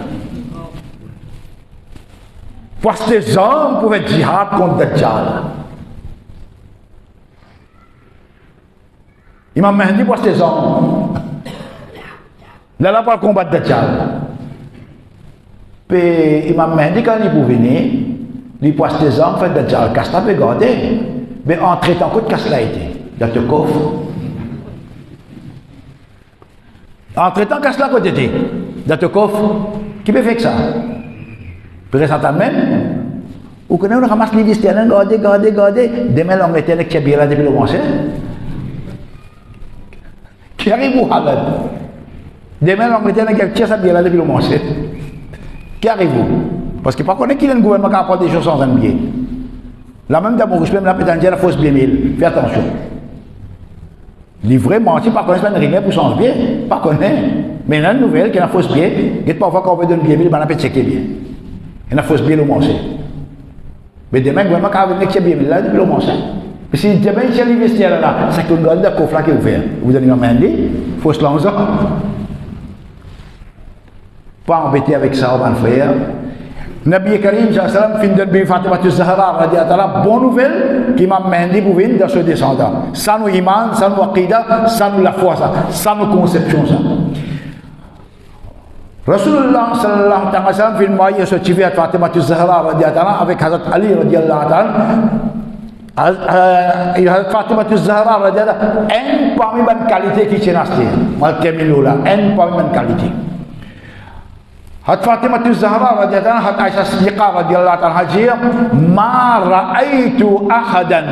Pour acheter des armes pour faire jihad contre Dajjal. Imam Mahdi pour acheter des armes. Là, pour combattre Dajjal. Puis Imam Mahdi, quand il pouvait venir, il passe des armes, fait Dajjal, Kasla peut garder. Mais en traitant quoi de Kasla été, dans le coffre. En traitant Kasla quoi était, dans le coffre, qui peut faire que ça? Puis récemment même, vous connaissez, on ramasse les vestiaires, garder. Demain, l'Angleterre, qui a bien là depuis le commencement. Qui arrive au halal? Demain, l'Angleterre, qui a bien là depuis le commencement. Qui arrive-vous? Parce que pas qu'on est qu'il y a un gouvernement qui apporte des choses sans un biais. La même d'amour, je peux me la pétancher la fausse bien mille. Fais attention. Livré, menti, pas connaître une rivière pour changer bien. Pas connaître. Mais il y a une nouvelle qui est la fausse bien. Et parfois, quand on veut donner bien mille, on peut checker bien. Il y a la fausse bien au manger. Mais demain, le gouvernement qui a venir qui est bien mille là, depuis le manger. Mais si demain, il y a l'investisseur là, c'est que le gars de coffre qui est ouvert. Vous donnez un mandi, fausse langue. Pas embêter avec ça, mon frère. Nabi Karim, fin de Nabi Fatima Zahra, radiallahu, bonne nouvelle, qu'Imam Mahdi pouvait dans ce descendant. Ça nous iman, ça nous aqida, ça nous la foi, ça nous conception. Rasulullah sallallahu alayhi wa sallam, fin de ce qui fait Fatima Zahra, radiallahu, avec Hazrat Ali, radiallahu ta'ala. Fatima Zahra, radiallahu, un parmi les qualités qui tient à ce un parmi les qualités. Hat Fatimah Zahra radhiyallahu anha, hat Aisyah Siddiqah radhiyallahu anha dia, ma ra'aitu ahadan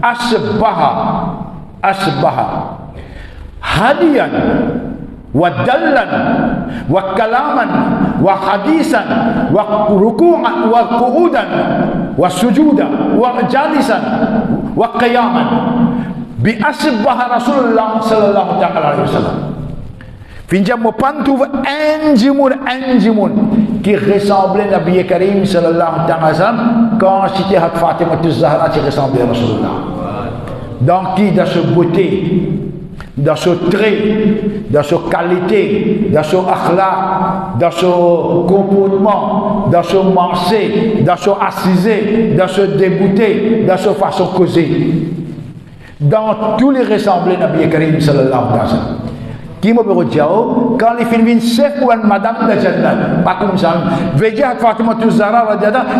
asbaha hadiyan wa dallan wa kalaman wa hadisan wa ruku'an wa qu'udan wa sujudan wa jalisan wa qiyaman bi asbaha Rasulullah sallallahu alaihi wasallam. Finjam mo pantuv anjimun qui ressemblait à Nabi Karim sallallahu alayhi wa sallam quand c'était Hat Fatima Zahra qui ressemblait à Rasulullah. Dans qui? Dans sa beauté, dans ce trait, dans sa qualité, dans son akhlaq, dans son comportement, dans son marché, dans son assisé, dans son débouté, dans sa façon de causer. Dans tous les ressemblés à Nabi Karim sallallahu alayhi wa sallam. Qui m'a dit, quand les films viennent, c'est pour une madame de Jannat. Pas comme ça. Veut dire que Fatima Zahra,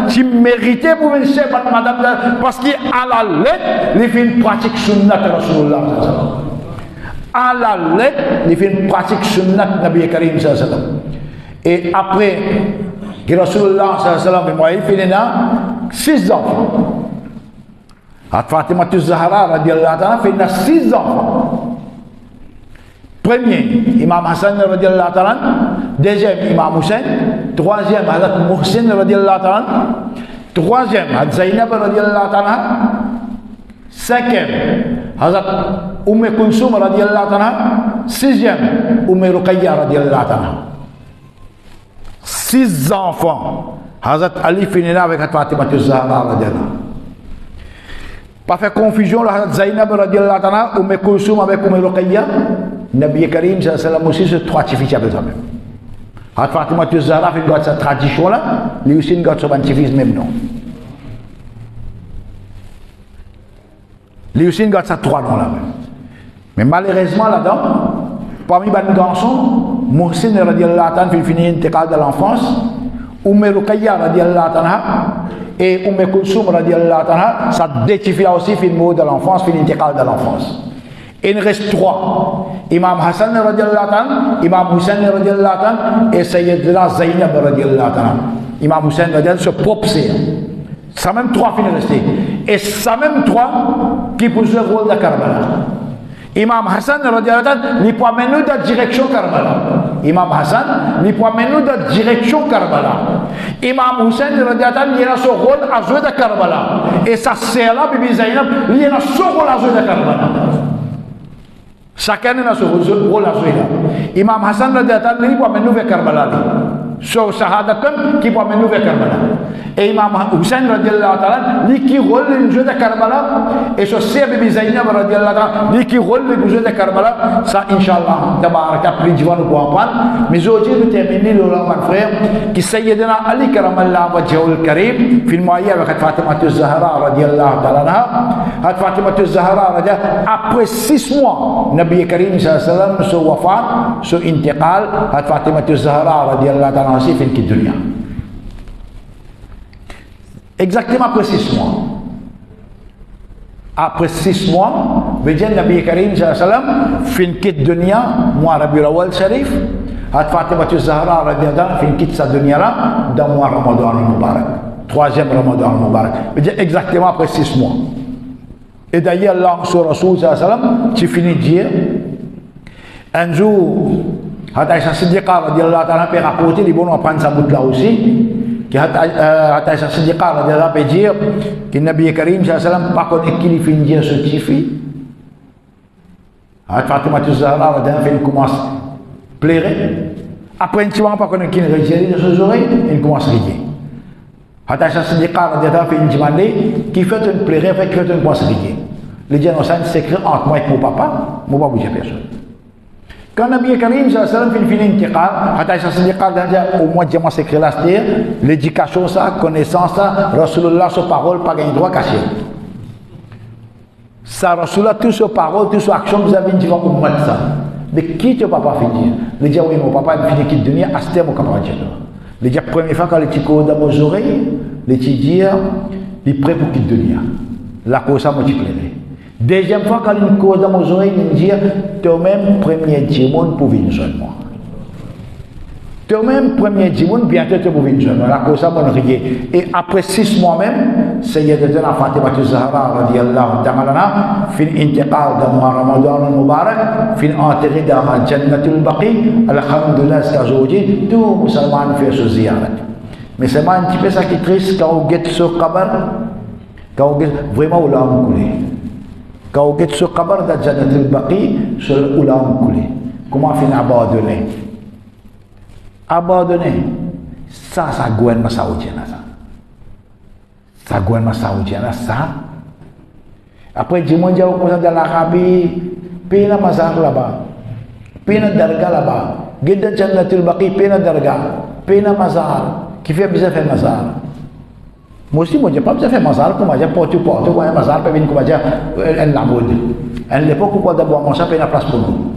tu méritais pour une chef pour une madame de Jannat. Parce qu'à la lettre, les films pratiquent sunnat de Rasulullah. À la lettre, les films pratiquent sunnat de Nabi Karim sallallahu alayhi wa sallam. Et après, que Rasulullah sallallahu alayhi wa sallam, il fait 6 enfants. Fatima Zahra, radiallahu anha, fait 6 enfants. Premier, Imam Hassan radiallahu ta'ala, deuxième, Imam Hussein, troisième, Hazrat Muhsin radiallahu ta'ala, troisième, Hazrat Zainab radiallahu ta'ala, cinquième, Hazrat Kulsum radiallahu ta'ala, sixième, Ruqayya radiallahu ta'ala. 6 enfants. Hazrat Ali finira avec Fatima Zahra radiallahu. Pas faire confusion, Hazrat Zainab radiallahu ta'ala, Kulsum avec Ruqayya. Nabi Karim sallallahu alayhi wa sallam aussi se stratifiait avec ça même. Hat Fatima Zahra fait une cette tradition là, lui aussi une son antifis même non. Lui aussi une sa 3 noms là même. Mais malheureusement là-dedans, parmi les garçons, Muhsin radiallahu ta'ala fait finir l'intégrale de l'enfance, Ruqayya radiallahu ta'ala et Kulsum radiallahu ta'ala, ça détifie aussi fin mot de l'enfance, fin l'intégrale de l'enfance. Il reste 3. Imam Hassan radiallahu ta'ala, Imam Hussein radiallahu ta'ala et Sayyidina Zainab radiallahu ta'ala. Imam Hussein radiallahu ta'ala, ce propre c'est. Ça même 3 finit resté. Et ça même 3 qui posent le rôle de Karbala. Imam Hassan radiallahu ta'ala, il peut amener nous dans la direction Karbala. Imam Hassan, il peut amener nous dans la direction Karbala. Imam Hussein radiallahu ta'ala, il a son rôle à jouer de Karbala. Et sa sœur là, Bibi Zainab, il a son rôle à jouer de Karbala. Chacun a son rôle à jouer là. Imam Hassan radiallahu ta'ala, il peut amener nous vers Karbala. so sahadatun qui promène vers Karbala et Imam Hussein radiyallahu ta'ala lui qui roule le jeu de Karbala et so Sir Bibi Zainab radiyallahu ta'ala lui qui roule le jeu de Karbala ça inchallah tabarak après tu vas nous comprendre mais aujourd'hui nous terminons le mon frère qui Sayyidina Ali karamallahu wajhul karim في المعية avec Fatima Zahra radiyallahu ta'ala anha Fatima Zahra radiyallahu après 6 mois Nabi Karim sallallahu alayhi wa sallam so wafat so intiqal Fatima Zahra radiyallahu ta'ala anha في الدنيا exactement après 6 mois après 6 mois veut dire Nabi Karim sallallahu alayhi wa sallam fin quitte dunia mois Rabiul Awwal Sharif Fatima Zahra radiyallahu anha fin quitte sa dunia là dans mois Ramadan al-Mubarak 3e Ramadan al-Mubarak veut dire exactement après 6 mois et d'ailleurs Allah sur Rasul sallallahu alayhi wa sallam tu finis de dire un jour Aisha Siddiqa radiyallahu ta'ala peut rapporter les bons prendre sa bout là aussi que Aisha Siddiqa radiyallahu peut dire que Nabi Karim sallallahu alayhi wa sallam pas connaît qui lui finit dire ce qui fait Fatima Zahra radiyallahu fait commence à pleurer après un petit moment pas connaît qui ne retire de ses oreilles il commence à rier Aisha Siddiqa radiyallahu fait une demande qui fait une pleurer fait que une commence à rier les gens ont ça un secret entre moi et mon papa bouger personne. Quand Nabi Karim sallallahu alayhi wa sallam finit intiqal, Aisha Siddiqa dit au moins diamant secret là, c'est l'éducation ça, connaissance ça, Rasulullah sa parole pas gain droit caché. Ça Rasulullah tout sa parole, toute sa action vous avez dit au moins ça. De qui tu papa finir? Les gens oui mon papa il finit quitte dunia à ce terme capable dire. Les gens première fois quand les petits codes dans vos oreilles, les petits dire il est prêt pour quitter dunia. La cause ça multiplier. Deuxième fois, quand il cause dans mes oreilles, il me dit toi-même, premier dimanche pour venir seulement. Toi-même, premier dimanche, bientôt tu pour venir seulement. La cause, ça m'a rié. Et après 6 mois même, Sayyidatuna Fatima Zahra radiyallahu ta'ala fin intiqal dans le Ramadan al-Mubarak, fin enterré dans le Jannatul Baqi, alhamdulillah, c'est aujourd'hui, tout musulman fait ce ziyarat. Mais c'est un petit peu ça qui est triste quand on guette ce kabar, quand on guette vraiment où l'on coulé. Quand on est sur le kabar de Jannatul Baqi, sur le oulam coulé. Comment finir abandonner? Abandonner. Ça gouvernement saoudien. Ça gouvernement saoudien. Ça. Après, dis-moi, j'ai au dans l'Arabie, pays la mazar là-bas, pays la darga là-bas, guide Jannatul Baqi, pays la darga, pays la mazar, qui fait bizarre faire mazar. Moi aussi, moi, je n'ai pas besoin de faire mazar, comme je porte, comme un mazar, peut venir comme je un lamoud. À l'époque où on d'abord manger, il y a place pour nous.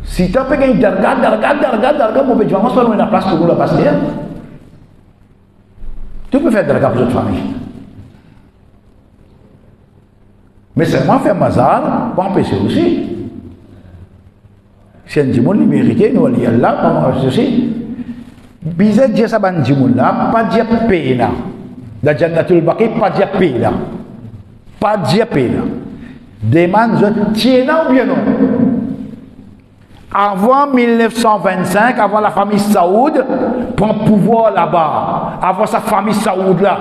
Si tu as fait un darga, mon petit maman, il y a place pour nous, la pasteur. Tu peux faire darga pour votre famille. Mais seulement faire mazar, pas empêcher aussi. Si un djimoun mérité, nous allons là, pas empêcher aussi. Bisa dia saban jimula, pas dia pena. Da Jannatul Baqi, pas dia pena. Pas dia pena. Demande, tiens ou bien non? Avant 1925, avant la famille Saoud, prend pouvoir là-bas. Avant sa famille Saoud là,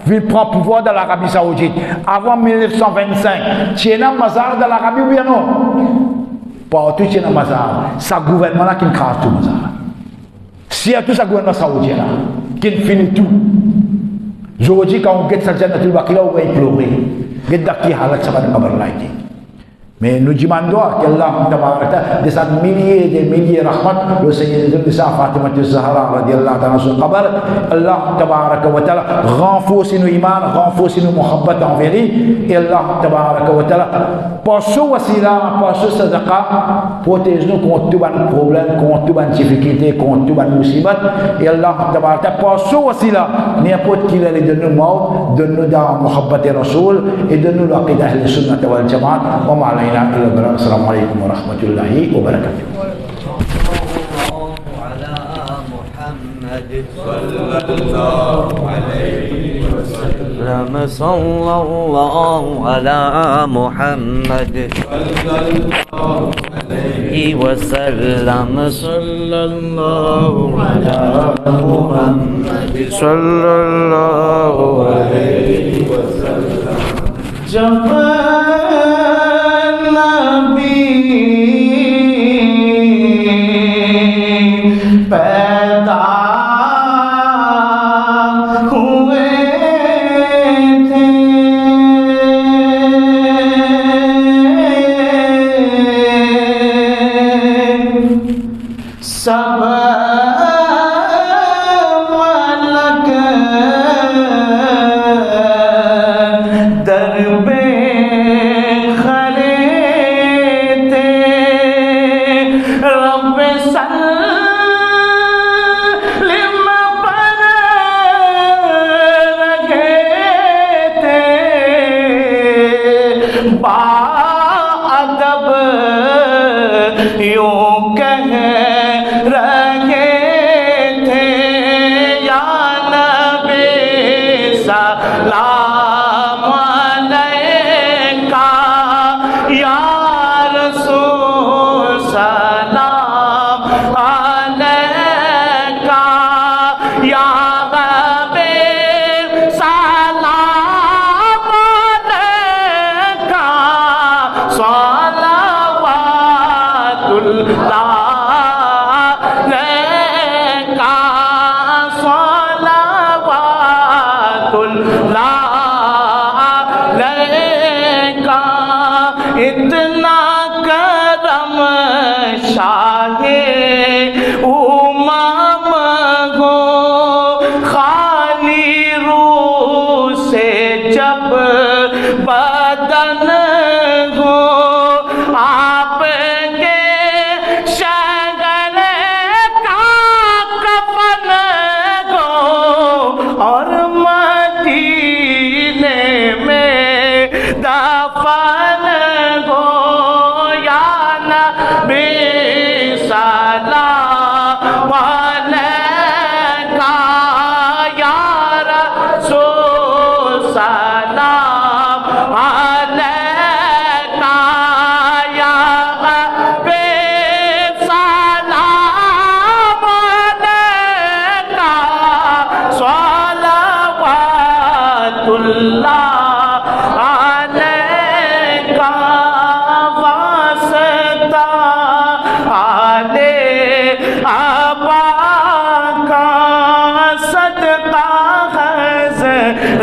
il prend pouvoir dans l'Arabie Saoudite. Avant 1925, tiens mazar dans l'Arabie ou bien non? Partout tiens mazar. Sa gouvernement là qui crase tout mazar. Si à tout ça gouvernement saoudien là, qui finit tout. Aujourd'hui quand on guette sa Jannatul Baqi là, on va implorer. Guette d'aki halat ça va ne pas berlaïti. Mais nous demandons qu'Allah de sa milliers et des milliers de rahmat, le Seigneur de sa Fatima Zahra radiyallahu ta'ala son qabar, Allah tabaraka wa ta'ala renforce nos iman, renforce nos muhabbat envers lui, et Allah tabaraka wa ta'ala, par ce wasila, par ce sadaqa, protège-nous contre tout un problème, contre toute une difficulté, contre tout un musibat, et Allah tabaraka wa ta'ala, par ce wasila, n'importe qui l'ait de nous morts, de nous dans muhabbat et rasoul, et de nous l'aqidah al-sunnah wal jama'at, wa ma'alayna. السلام عليكم ورحمة الله وبركاته. على محمد صلى الله عليه وسلم. صلى الله على محمد صلى الله عليه وسلم. صلى الله على محمد صلى الله عليه وسلم. Nabi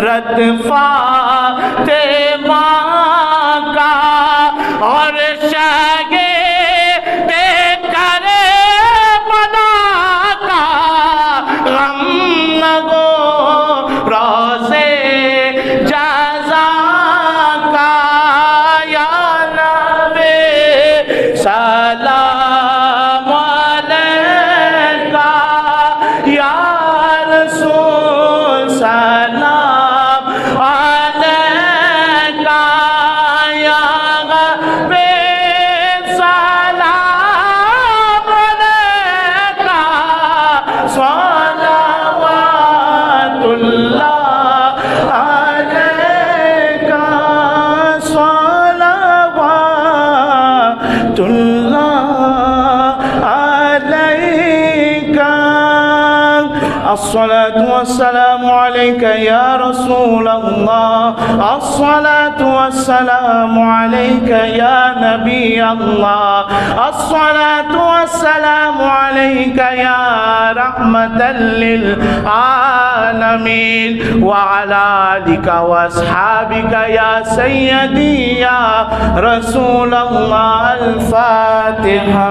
हजरत फातिमा का और शागे करे बना का गम लगो रोज़े जज़ा का या नबी सलाम अलैका या रसूल सलाम अलैका या नबी सलाम अलैका सलावतुल्लाह अलैका सलावतुल्लाह अलैका الصلاة والسلام عليك يا رسول الله الصلاة والسلام عليك يا نبي الله الصلاة والسلام عليك يا رحمة للعالمين وعلى آلك وأصحابك يا سيدي يا رسول الله الفاتحة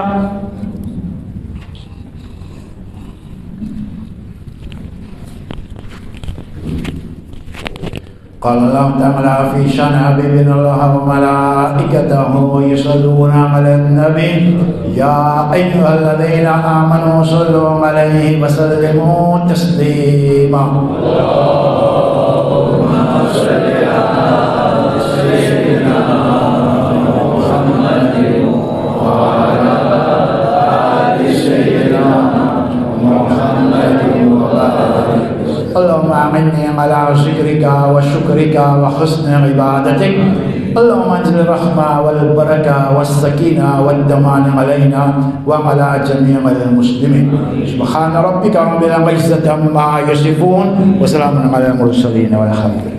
قال الله تعالى في شان حبيبنا الله وملائكته يصلون على النبي يا أيها الذين آمنوا صلوا عليه وسلموا تسليما اللهم صل على سيدنا محمد وعلى آل سيدنا محمد وبارك اللهم أعني على ذكرك وشكرك وحسن عبادتك اللهم انزل الرحمة والبركة والسكينة والضمان علينا وعلى جميع المسلمين سبحان ربك رب العزة عما يصفون وسلام على المرسلين والحمد لله.